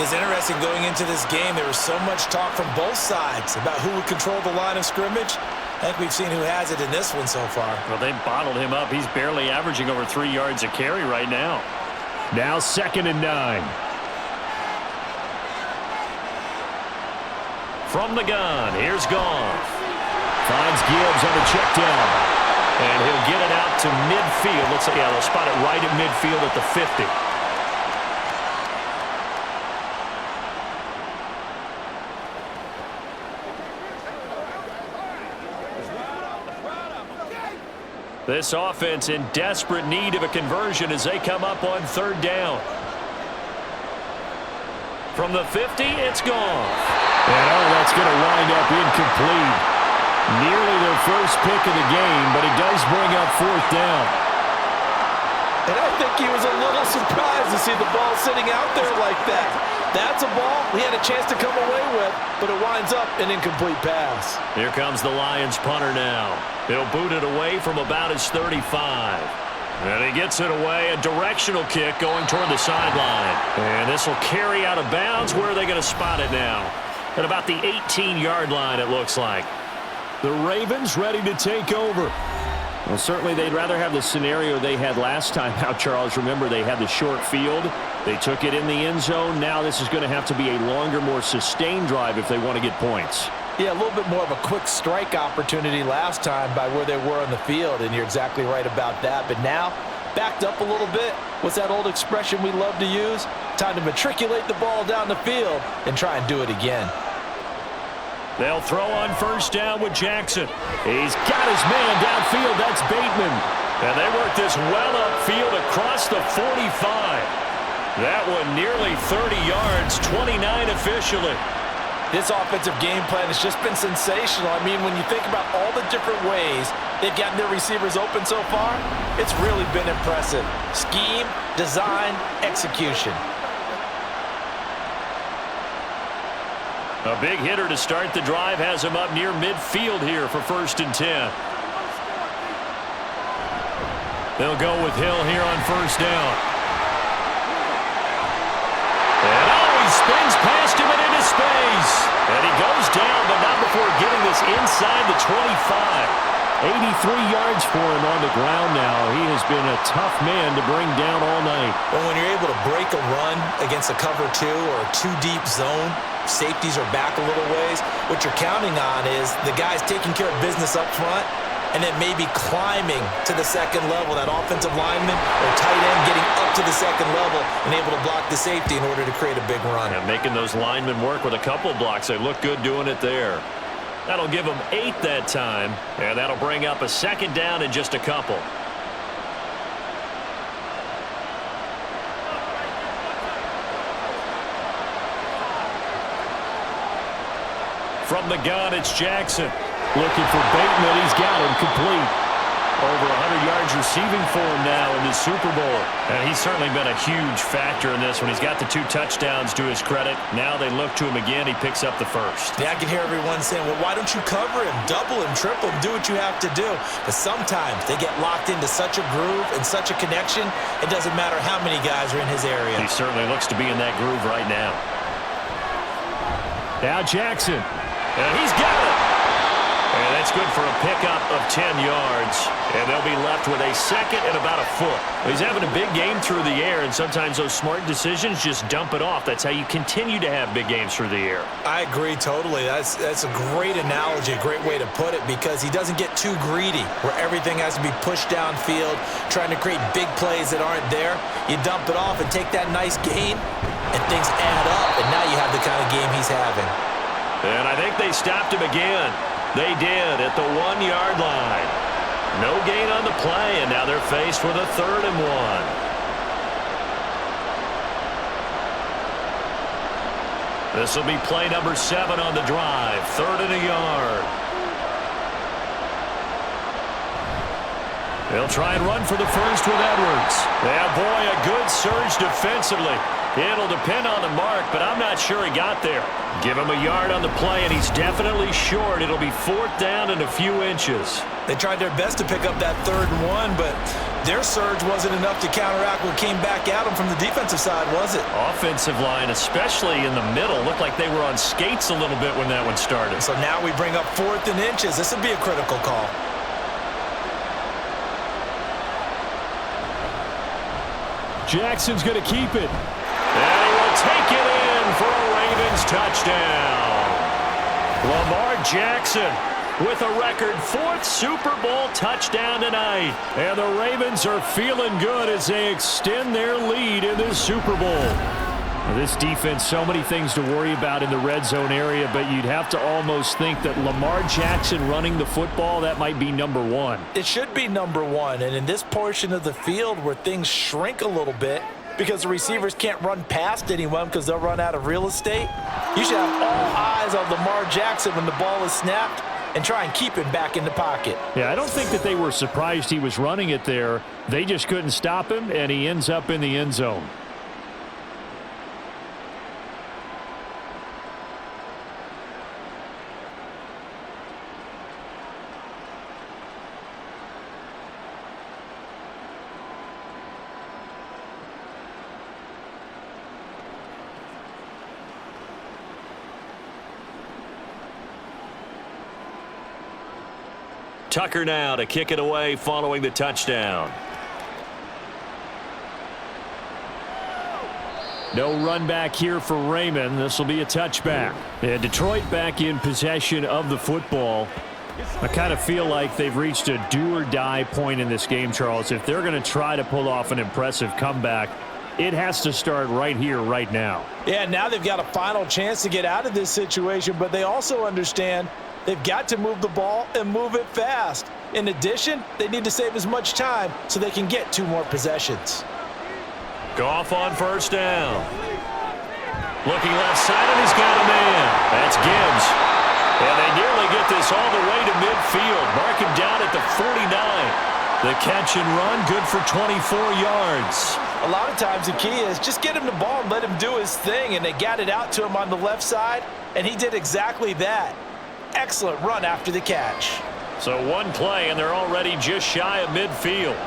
It's interesting going into this game. There was so much talk from both sides about who would control the line of scrimmage. I think we've seen who has it in this one so far. Well, they bottled him up. He's barely averaging over 3 yards a carry right now. Now 2nd and 9. From the gun, here's Goff. Finds Gibbs on the check down. And he'll get it out to midfield. Looks like, yeah, they'll spot it right at midfield at the 50. This offense in desperate need of a conversion as they come up on 3rd down. From the 50, it's gone. And that's going to wind up incomplete. Nearly their first pick of the game, but it does bring up 4th down. And I think he was a little surprised to see the ball sitting out there like that. That's a ball he had a chance to come away with, but it winds up an incomplete pass. Here comes the Lions punter now. He'll boot it away from about his 35. And he gets it away, a directional kick going toward the sideline. And this will carry out of bounds. Where are they going to spot it now? At about the 18-yard line, it looks like. The Ravens ready to take over. Well, certainly they'd rather have the scenario they had last time out, Charles. Remember, they had the short field. They took it in the end zone. Now this is going to have to be a longer, more sustained drive if they want to get points. Yeah, a little bit more of a quick strike opportunity last time by where they were on the field, and you're exactly right about that. But now, backed up a little bit. What's that old expression we love to use? Time to matriculate the ball down the field and try and do it again. They'll throw on first down with Jackson. He's got his man downfield. That's Bateman. And they work this well upfield across the 45. That one nearly 30 yards, 29 officially. This offensive game plan has just been sensational. I mean, when you think about all the different ways they've gotten their receivers open so far, it's really been impressive. Scheme, design, execution. A big hitter to start the drive has him up near midfield here for 1st and 10. They'll go with Hill here on first down. spins past him and into space. And he goes down, but not before getting this inside the 25. 83 yards for him on the ground now. He has been a tough man to bring down all night. Well, when you're able to break a run against a cover 2 or a 2-deep zone, safeties are back a little ways. What you're counting on is the guy's taking care of business up front and then maybe climbing to the second level, that offensive lineman or tight end getting up to the second level and able to block the safety in order to create a big run. And making those linemen work with a couple blocks. They look good doing it there. That'll give them 8 that time, and that'll bring up a second down in just a couple. From the gun, it's Jackson. Looking for Bateman. He's got him complete. Over 100 yards receiving for him now in the Super Bowl. And he's certainly been a huge factor in this one. He's got the 2 touchdowns to his credit. Now they look to him again. He picks up the first. Yeah, I can hear everyone saying, well, why don't you cover him, double him, triple him, do what you have to do. But sometimes they get locked into such a groove and such a connection, it doesn't matter how many guys are in his area. He certainly looks to be in that groove right now. Now Jackson. And he's got it. And that's good for a pickup of 10 yards. And they'll be left with a second and about a foot. He's having a big game through the air, and sometimes those smart decisions just dump it off. That's how you continue to have big games through the air. I agree totally. That's a great analogy, a great way to put it, because he doesn't get too greedy where everything has to be pushed downfield, trying to create big plays that aren't there. You dump it off and take that nice gain, and things add up, and now you have the kind of game he's having. And I think they stopped him again. They did at the 1-yard line. No gain on the play, and now they're faced with a 3rd and 1. This will be play number 7 on the drive. 3rd and a yard. They'll try and run for the first with Edwards. Yeah, boy, a good surge defensively. It'll depend on the mark, but I'm not sure he got there. Give him a yard on the play, and he's definitely short. It'll be 4th down and a few inches. They tried their best to pick up that 3rd and 1, but their surge wasn't enough to counteract what came back at them from the defensive side, was it? Offensive line, especially in the middle, looked like they were on skates a little bit when that one started. So now we bring up 4th and inches. This would be a critical call. Jackson's going to keep it. And he will take it in for a Ravens touchdown. Lamar Jackson with a record 4th Super Bowl touchdown tonight. And the Ravens are feeling good as they extend their lead in this Super Bowl. Now, this defense, so many things to worry about in the red zone area, but you'd have to almost think that Lamar Jackson running the football, that might be number 1. It should be number 1, and in this portion of the field where things shrink a little bit because the receivers can't run past anyone because they'll run out of real estate, you should have all eyes on Lamar Jackson when the ball is snapped and try and keep him back in the pocket. Yeah, I don't think that they were surprised he was running it there. They just couldn't stop him, and he ends up in the end zone. Tucker now to kick it away following the touchdown. No run back here for Raymond. This will be a touchback. And Detroit back in possession of the football. I kind of feel like they've reached a do-or-die point in this game, Charles. If they're going to try to pull off an impressive comeback, it has to start right here, right now. Yeah, now they've got a final chance to get out of this situation, but they also understand they've got to move the ball and move it fast. In addition, they need to save as much time so they can get 2 more possessions. Goff on 1st down. Looking left side, and he's got a man. That's Gibbs. And they nearly get this all the way to midfield. Mark him down at the 49. The catch and run, good for 24 yards. A lot of times the key is just get him the ball and let him do his thing, and they got it out to him on the left side, and he did exactly that. Excellent run after the catch. So 1 play, and they're already just shy of midfield.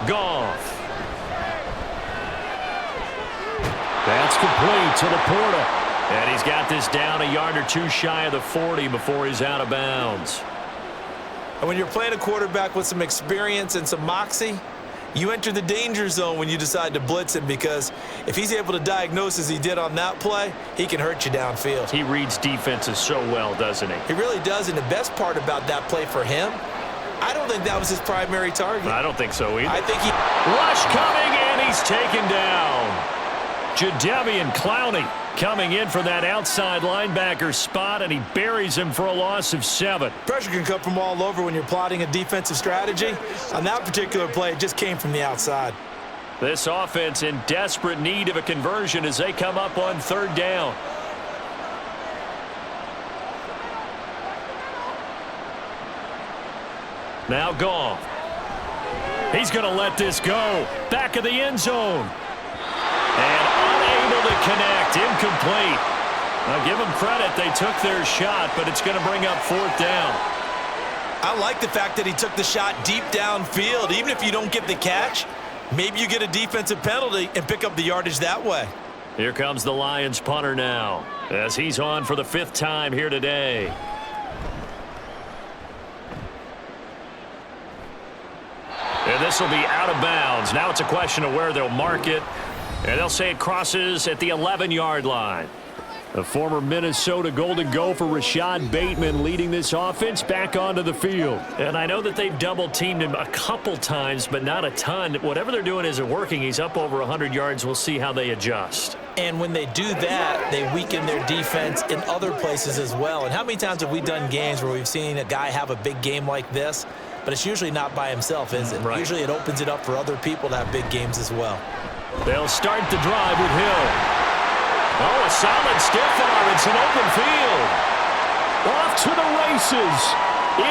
Goff. That's complete to Laporta. And he's got this down a yard or two shy of the 40 before he's out of bounds. And when you're playing a quarterback with some experience and some moxie, you enter the danger zone when you decide to blitz him, because if he's able to diagnose as he did on that play, he can hurt you downfield. He reads defenses so well, doesn't he? He really does, and the best part about that play for him, I don't think that was his primary target. I don't think so either. I think he... Rush coming, and he's taken down. Jadeveon Clowney coming in for that outside linebacker spot, and he buries him for a loss of 7. Pressure can come from all over when you're plotting a defensive strategy. On that particular play, it just came from the outside. This offense in desperate need of a conversion as they come up on 3rd down. Now Goff. He's going to let this go. Back of the end zone. And unable to connect. Incomplete. Now give them credit. They took their shot, but it's going to bring up 4th down. I like the fact that he took the shot deep downfield. Even if you don't get the catch, maybe you get a defensive penalty and pick up the yardage that way. Here comes the Lions punter now as he's on for the 5th time here today. And this will be out of bounds. Now it's a question of where they'll mark it. And they'll say it crosses at the 11-yard line. The former Minnesota Golden Gopher Rashad Bateman leading this offense back onto the field. And I know that they've double-teamed him a couple times, but not a ton. Whatever they're doing isn't working. He's up over 100 yards. We'll see how they adjust. And when they do that, they weaken their defense in other places as well. And how many times have we done games where we've seen a guy have a big game like this, but it's usually not by himself, is it? Right. Usually it opens it up for other people to have big games as well. They'll start the drive with Hill. Oh, a solid stiff arm. It's an open field. Off to the races.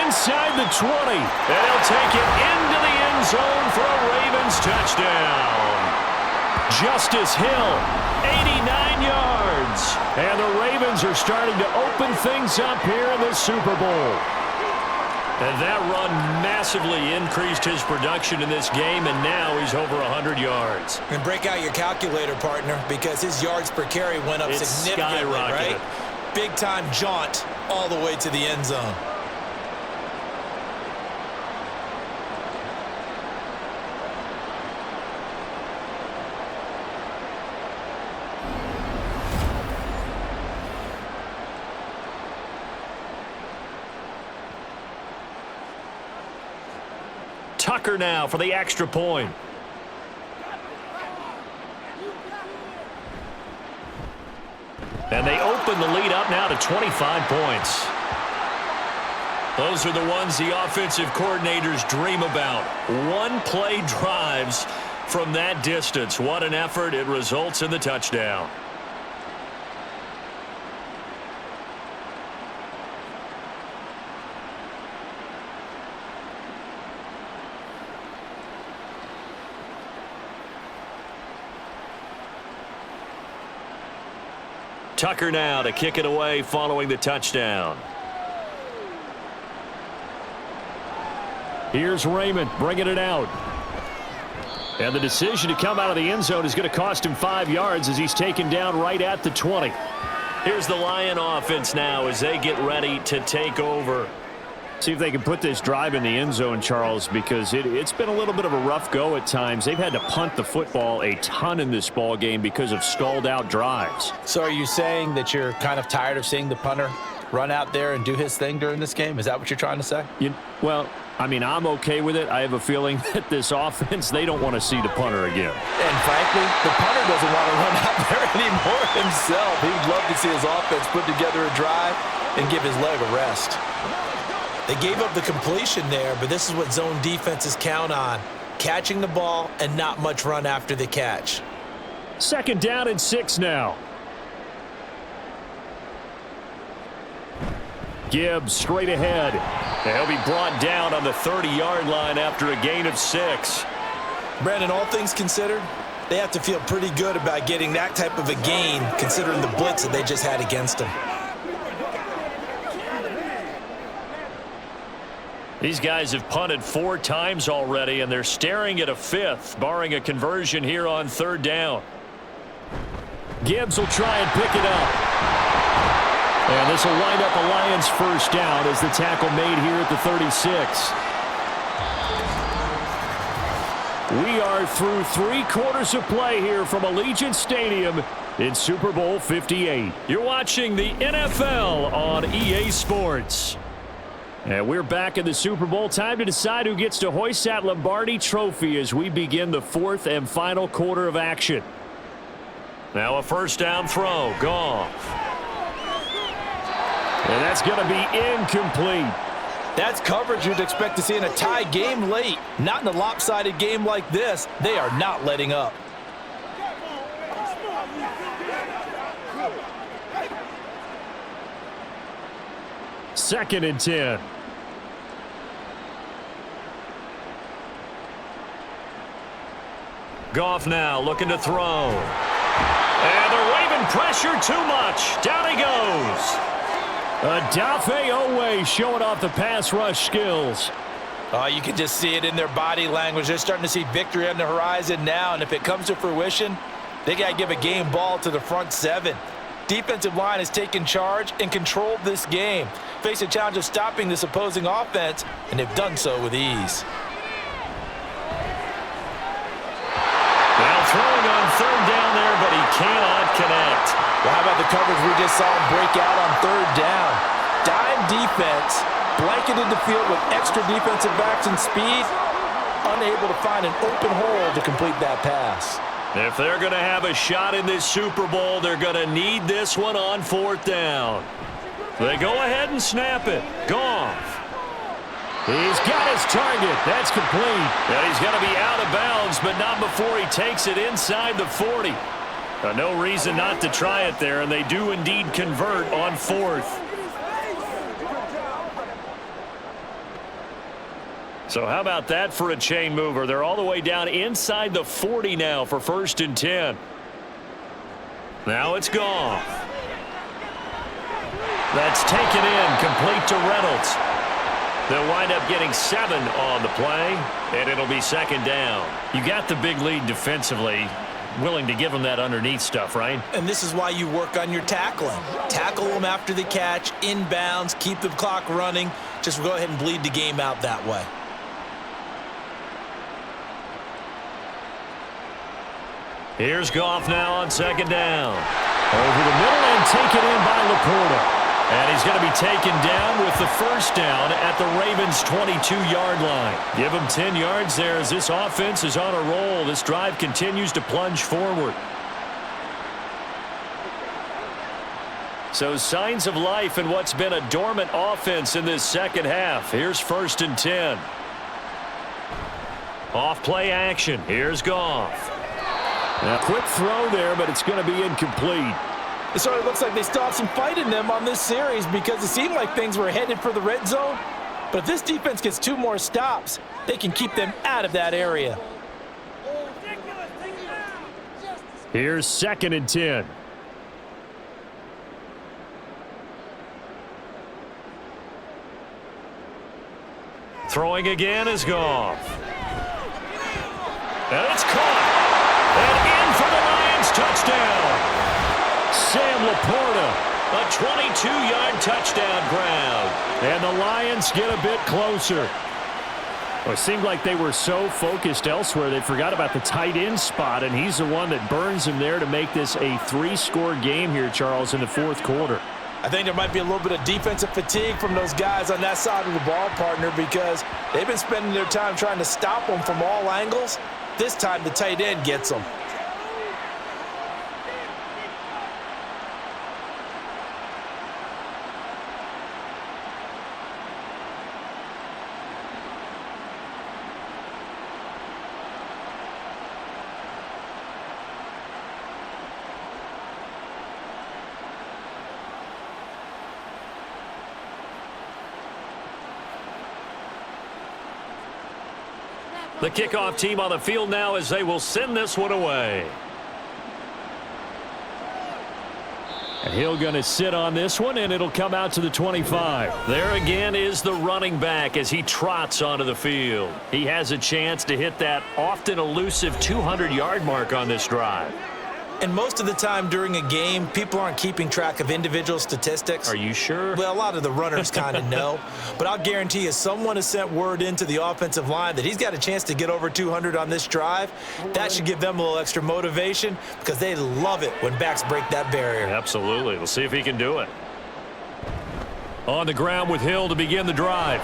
Inside the 20. And he'll take it into the end zone for a Ravens touchdown. Justice Hill, 89 yards. And the Ravens are starting to open things up here in the Super Bowl. And that run massively increased his production in this game, and now he's over 100 yards. And break out your calculator, partner, because his yards per carry went up significantly, skyrocketed. right? Big-time jaunt all the way to the end zone. Tucker now for the extra point. And they open the lead up now to 25 points. Those are the ones the offensive coordinators dream about. One-play drives from that distance. What an effort. It results in the touchdown. Tucker now to kick it away following the touchdown. Here's Raymond bringing it out. And the decision to come out of the end zone is going to cost him 5 yards as he's taken down right at the 20. Here's the Lion offense now as they get ready to take over. See if they can put this drive in the end zone, Charles, because it's been a little bit of a rough go at times. They've had to punt the football a ton in this ball game because of stalled-out drives. So are you saying that you're kind of tired of seeing the punter run out there and do his thing during this game? Is that what you're trying to say? Well, I mean, I'm okay with it. I have a feeling that this offense, they don't want to see the punter again. And frankly, the punter doesn't want to run out there anymore himself. He'd love to see his offense put together a drive and give his leg a rest. They gave up the completion there, but this is what zone defenses count on. Catching the ball and not much run after the catch. 2nd down and 6 now. Gibbs straight ahead. And he'll be brought down on the 30-yard line after a gain of 6. Brandon, all things considered, they have to feel pretty good about getting that type of a gain considering the blitz that they just had against them. These guys have punted 4 times already, and they're staring at a 5th, barring a conversion here on 3rd down. Gibbs will try and pick it up. And this will wind up a Lions first down as the tackle made here at the 36. We are through 3 quarters of play here from Allegiant Stadium in Super Bowl 58. You're watching the NFL on EA Sports. And we're back in the Super Bowl. Time to decide who gets to hoist that Lombardi trophy as we begin the 4th and final quarter of action. Now a first down throw. Goff. And that's going to be incomplete. That's coverage you'd expect to see in a tie game late. Not in a lopsided game like this. They are not letting up. Second and 10. Goff now looking to throw. And they're waving pressure too much. Down he goes. Odafe Oweh showing off the pass rush skills. You can just see it in their body language. They're starting to see victory on the horizon now, and if it comes to fruition, they got to give a game ball to the front 7. Defensive line has taken charge and controlled this game. Face a challenge of stopping this opposing offense, and they've done so with ease. Now throwing on 3rd down there, but he cannot connect. Well, how about the coverage we just saw him break out on 3rd down? Dime defense, blanketed the field with extra defensive backs and speed, unable to find an open hole to complete that pass. If they're going to have a shot in this Super Bowl, they're going to need this one on 4th down. They go ahead and snap it. Goff. He's got his target. That's complete. And he's going to be out of bounds, but not before he takes it inside the 40. No reason not to try it there, and they do indeed convert on 4th. So how about that for a chain mover? They're all the way down inside the 40 now for 1st and 10. Now it's Goff. That's taken in, complete to Reynolds. They'll wind up getting 7 on the play, and it'll be 2nd down. You got the big lead defensively. Willing to give them that underneath stuff, right? And this is why you work on your tackling. Tackle them after the catch, inbounds, keep the clock running. Just go ahead and bleed the game out that way. Here's Goff now on 2nd down. Over the middle and taken in by Laporta. And he's going to be taken down with the first down at the Ravens' 22-yard line. Give him 10 yards there as this offense is on a roll. This drive continues to plunge forward. So signs of life in what's been a dormant offense in this second half. Here's 1st and 10. Off play action. Here's Goff. Now, quick throw there, but it's going to be incomplete. It sort of looks like they still have some fight in them on this series because it seemed like things were headed for the red zone. But if this defense gets 2 more stops, they can keep them out of that area. Here's 2nd and 10. Throwing again is Goff. And it's caught. And in for the Lions touchdown. Sam Laporta, a 22-yard touchdown grab. And the Lions get a bit closer. Well, it seemed like they were so focused elsewhere they forgot about the tight end spot, and he's the one that burns him there to make this a 3-score game here, Charles, in the 4th quarter. I think there might be a little bit of defensive fatigue from those guys on that side of the ball, partner, because they've been spending their time trying to stop them from all angles. This time the tight end gets them. The kickoff team on the field now as they will send this one away. And he'll going to sit on this one, and it'll come out to the 25. There again is the running back as he trots onto the field. He has a chance to hit that often elusive 200-yard mark on this drive. And most of the time during a game, people aren't keeping track of individual statistics. Are you sure? Well, a lot of the runners kind of know. But I'll guarantee you, someone has sent word into the offensive line that he's got a chance to get over 200 on this drive. That should give them a little extra motivation because they love it when backs break that barrier. Absolutely. We'll see if he can do it. On the ground with Hill to begin the drive.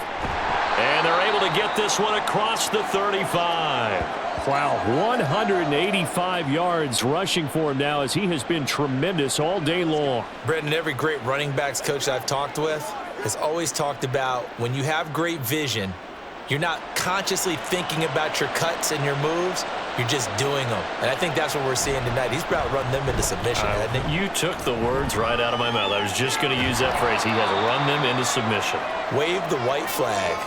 And they're able to get this one across the 35. Wow, 185 yards rushing for him now as he has been tremendous all day long. Brendan, every great running backs coach I've talked with has always talked about when you have great vision, you're not consciously thinking about your cuts and your moves. You're just doing them. And I think that's what we're seeing tonight. He's about to run them into submission, hasn't he? You took the words right out of my mouth. I was just going to use that phrase. He has run them into submission. Wave the white flag.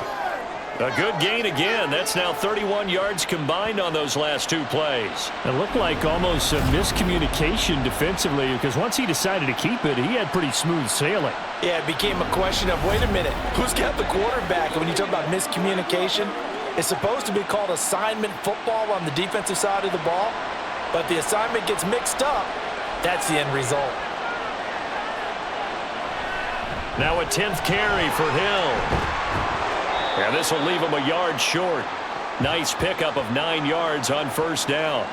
A good gain again. That's now 31 yards combined on those last two plays. It looked like almost a miscommunication defensively because once he decided to keep it, he had pretty smooth sailing. Yeah, it became a question of, wait a minute, who's got the quarterback? And when you talk about miscommunication, it's supposed to be called assignment football on the defensive side of the ball. But the assignment gets mixed up. That's the end result. Now a 10th carry for Hill. And this will leave him a yard short. Nice pickup of 9 yards on first down.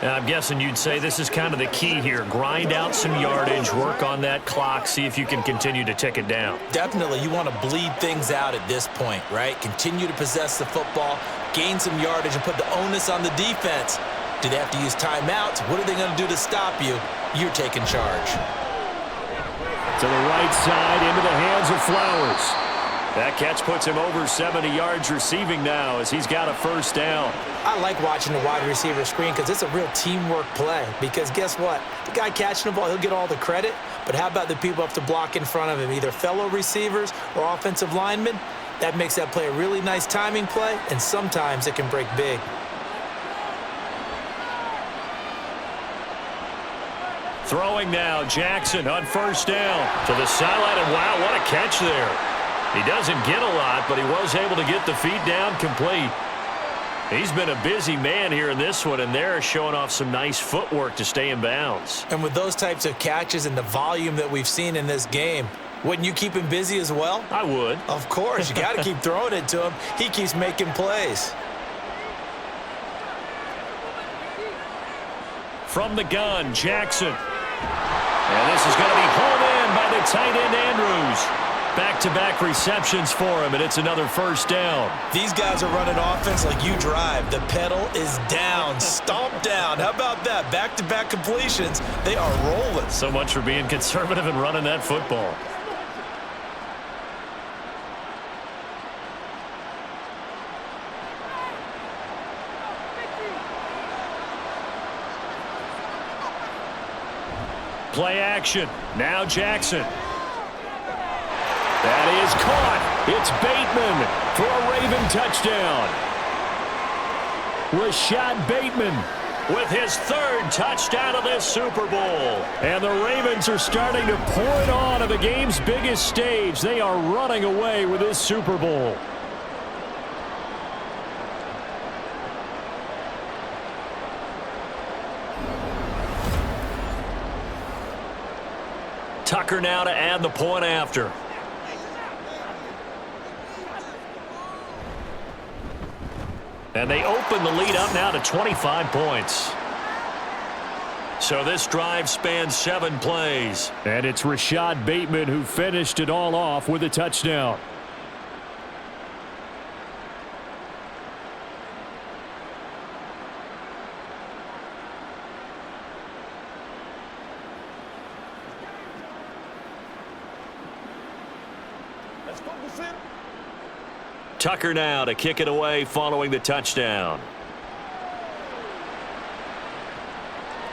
And I'm guessing you'd say this is kind of the key here. Grind out some yardage, work on that clock, see if you can continue to tick it down. Definitely, you want to bleed things out at this point, right? Continue to possess the football, gain some yardage, and put the onus on the defense. Do they have to use timeouts? What are they going to do to stop you? You're taking charge. To the right side, into the hands of Flowers. That catch puts him over 70 yards receiving now as he's got a first down. I like watching the wide receiver screen because it's a real teamwork play. Because guess what? The guy catching the ball, he'll get all the credit. But how about the people up to block in front of him, either fellow receivers or offensive linemen? That makes that play a really nice timing play, and sometimes it can break big. Throwing now, Jackson on first down to the sideline, and wow, what a catch there. He doesn't get a lot, but he was able to get the feet down complete. He's been a busy man here in this one, and they're showing off some nice footwork to stay in bounds. And with those types of catches and the volume that we've seen in this game, wouldn't you keep him busy as well? I would. Of course. You got to keep throwing it to him. He keeps making plays. From the gun, Jackson. And this is going to be hauled in by the tight end, Andrews. Back-to-back receptions for him, and it's another first down. These guys are running offense like you drive. The pedal is down, stomp down. How about that? Back-to-back completions. They are rolling. So much for being conservative and running that football. Play action. Now Jackson. That is caught. It's Bateman for a Raven touchdown. Rashad Bateman with his third touchdown of this Super Bowl. And the Ravens are starting to pour it on at the game's biggest stage. They are running away with this Super Bowl. Tucker now to add the point after. And they open the lead up now to 25 points. So this drive spans 7 plays. And it's Rashad Bateman who finished it all off with a touchdown. Tucker now to kick it away following the touchdown.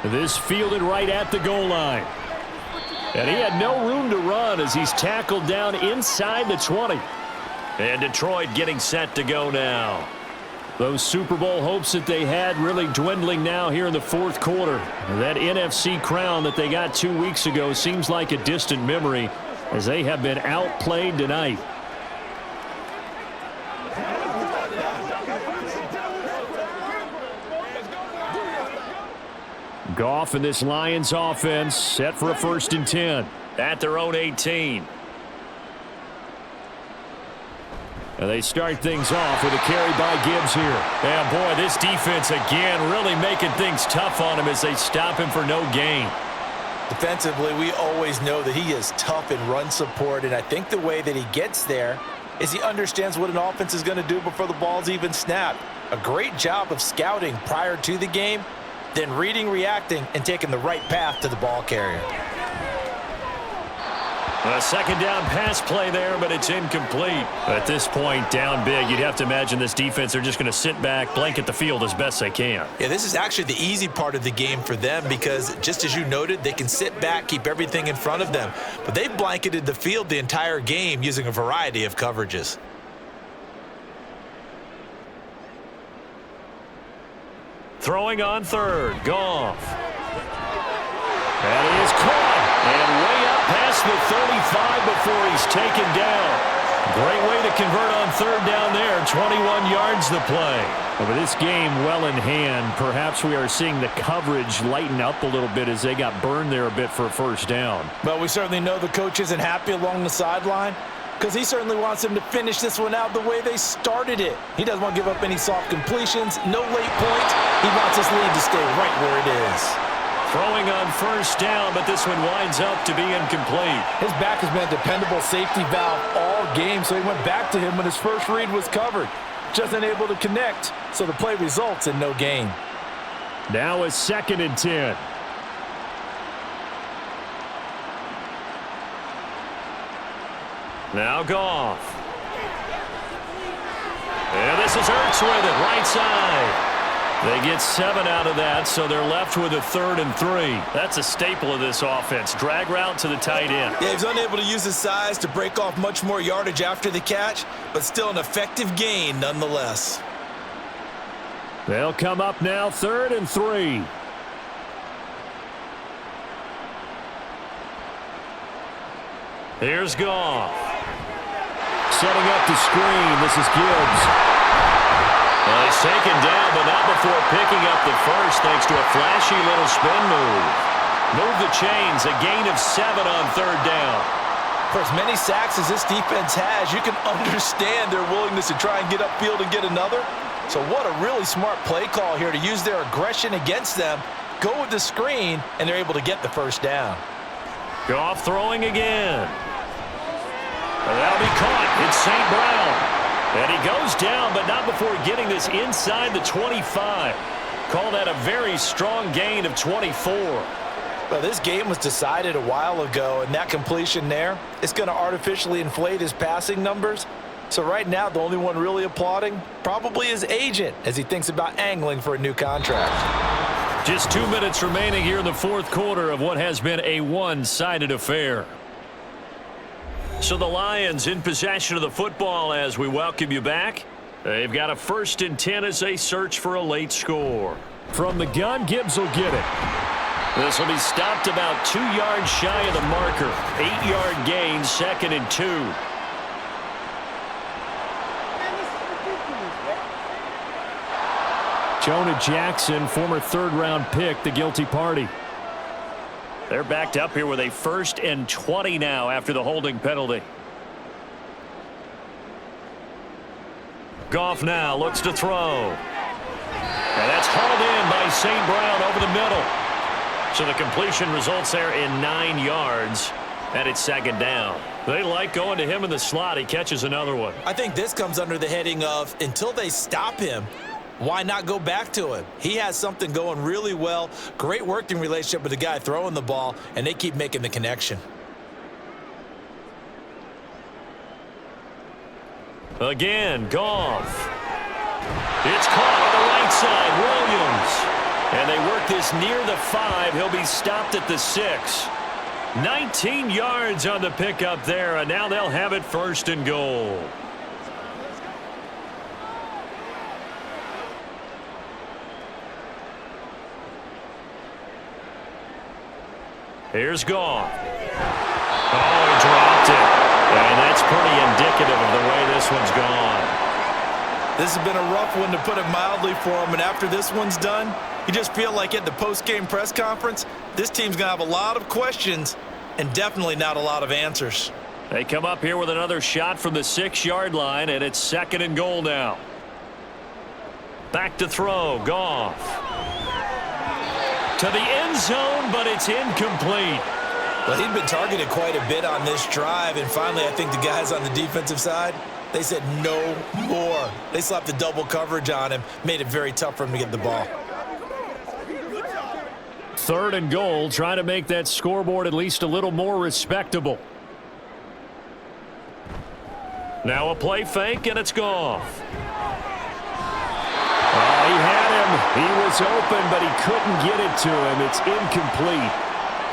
This fielded right at the goal line. And he had no room to run as he's tackled down inside the 20. And Detroit getting set to go now. Those Super Bowl hopes that they had really dwindling now here in the fourth quarter. That NFC crown that they got 2 weeks ago seems like a distant memory as they have been outplayed tonight. Goff and this Lions offense set for a 1st and 10 at their own 18. And they start things off with a carry by Gibbs here. And boy, this defense again really making things tough on him as they stop him for no gain. Defensively, we always know that he is tough in run support, and I think the way that he gets there is he understands what an offense is going to do before the ball's even snapped. A great job of scouting prior to the game, then reading, reacting, and taking the right path to the ball carrier. A 2nd down pass play there, but it's incomplete. At this point, down big, you'd have to imagine this defense, they're just going to sit back, blanket the field as best they can. Yeah, this is actually the easy part of the game for them because, just as you noted, they can sit back, keep everything in front of them. But they've blanketed the field the entire game using a variety of coverages. Throwing on 3rd, Goff. And he is caught. And way up past the 35 before he's taken down. Great way to convert on 3rd down there. 21 yards the play. But this game well in hand. Perhaps we are seeing the coverage lighten up a little bit as they got burned there a bit for a 1st down. But we certainly know the coach isn't happy along the sideline because he certainly wants them to finish this one out the way they started it. He doesn't want to give up any soft completions, no late points. He wants this lead to stay right where it is. Throwing on 1st down, but this one winds up to be incomplete. His back has been a dependable safety valve all game, so he went back to him when his first read was covered. Just unable to connect, so the play results in no gain. Now a 2nd and 10. Now Goff. And this is Ertz with it, right side. They get 7 out of that, so they're left with a 3rd and 3. That's a staple of this offense. Drag route to the tight end. Yeah, he's unable to use his size to break off much more yardage after the catch, but still an effective gain nonetheless. They'll come up now 3rd and 3. Here's Goff. Setting up the screen. This is Gibbs. Well, he's taken down, but not before picking up the first thanks to a flashy little spin move. Move the chains, a gain of 7 on 3rd down. For as many sacks as this defense has, you can understand their willingness to try and get upfield and get another. So what a really smart play call here to use their aggression against them, go with the screen, and they're able to get the 1st down. Goff throwing again. And that'll be caught. It's St. Brown. And he goes down, but not before getting this inside the 25. Call that a very strong gain of 24. Well, this game was decided a while ago, and that completion there is going to artificially inflate his passing numbers. So right now, the only one really applauding probably his agent as he thinks about angling for a new contract. Just 2 minutes remaining here in the 4th quarter of what has been a one-sided affair. So the Lions in possession of the football as we welcome you back. They've got a 1st and 10 as they search for a late score. From the gun, Gibbs will get it. This will be stopped about 2 yards shy of the marker. 8-yard gain, 2nd and 2. Jonah Jackson, former 3rd-round pick, the guilty party. They're backed up here with a 1st and 20 now after the holding penalty. Goff now looks to throw. And that's hauled in by St. Brown over the middle. So the completion results there in 9 yards. And it's 2nd down. They like going to him in the slot. He catches another one. I think this comes under the heading of until they stop him, why not go back to him? He has something going really well. Great working relationship with the guy throwing the ball, and they keep making the connection. Again, Goff. It's caught on the right side, Williams. And they work this near the 5. He'll be stopped at the 6. 19 yards on the pickup there, and now they'll have it 1st and goal. Here's Goff. Oh, he dropped it. And that's pretty indicative of the way this one's gone. This has been a rough one, to put it mildly, for him. And after this one's done, you just feel like at the post-game press conference, this team's going to have a lot of questions and definitely not a lot of answers. They come up here with another shot from the 6-yard line, and it's 2nd and goal now. Back to throw. Goff. To the end zone, but it's incomplete. Well, he'd been targeted quite a bit on this drive, and finally I think the guys on the defensive side, they said no more. They slapped the double coverage on him, made it very tough for him to get the ball. 3rd and goal, trying to make that scoreboard at least a little more respectable. Now a play fake, and it's Goff. Oh, he had him. He was open, but he couldn't get it to him. It's incomplete.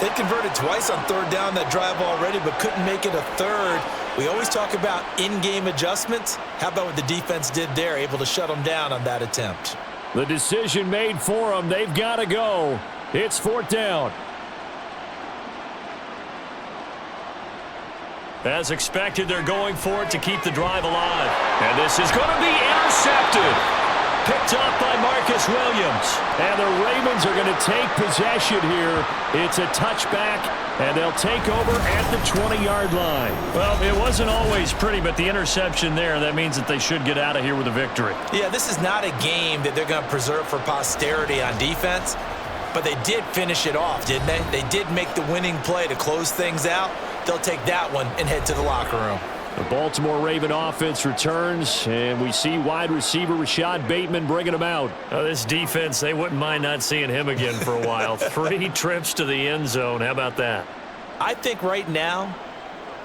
They converted twice on 3rd down that drive already, but couldn't make it a 3rd. We always talk about in-game adjustments. How about what the defense did there, able to shut them down on that attempt? The decision made for them. They've got to go. It's 4th down. As expected, they're going for it to keep the drive alive. And this is going to be intercepted. Picked up by Marcus Williams. And the Ravens are going to take possession here. It's a touchback, and they'll take over at the 20-yard line. Well, it wasn't always pretty, but the interception there, that means that they should get out of here with a victory. Yeah, this is not a game that they're going to preserve for posterity on defense, but they did finish it off, didn't they? They did make the winning play to close things out. They'll take that one and head to the locker room. The Baltimore Raven offense returns, and we see wide receiver Rashad Bateman bringing him out. This defense, they wouldn't mind not seeing him again for a while. 3 trips to the end zone. How about that? I think right now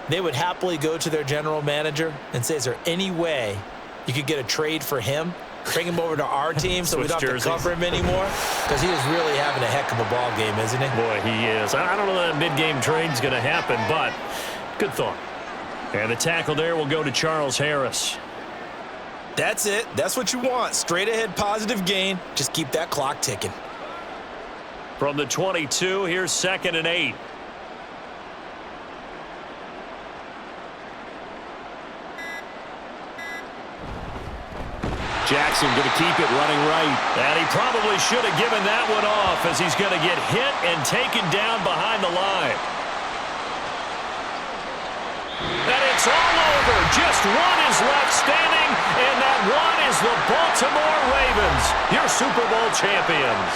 they would happily go to their general manager and say, is there any way you could get a trade for him? Bring him over to our team so we don't have to cover him anymore? Because he is really having a heck of a ball game, isn't he? Boy, he is. I don't know that mid-game trade's going to happen, but good thought. And the tackle there will go to Charles Harris. That's it. That's what you want. Straight ahead positive gain. Just keep that clock ticking. From the 22, here's 2nd and 8. Jackson going to keep it running right. And he probably should have given that one off, as he's going to get hit and taken down behind the line. And it's all over. Just one is left standing, and that one is the Baltimore Ravens, your Super Bowl champions.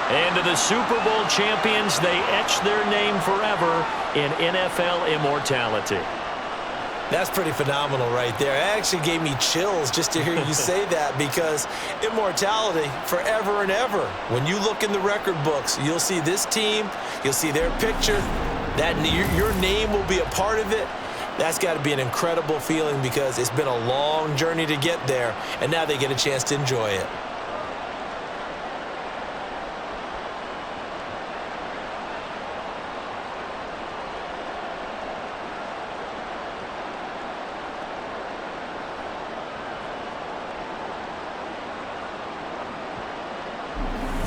And to the Super Bowl champions, they etch their name forever in NFL immortality. That's pretty phenomenal right there. It actually gave me chills just to hear you say that, because immortality forever and ever. When you look in the record books, you'll see this team, you'll see their picture, that your name will be a part of it. That's got to be an incredible feeling, because it's been a long journey to get there, and now they get a chance to enjoy it.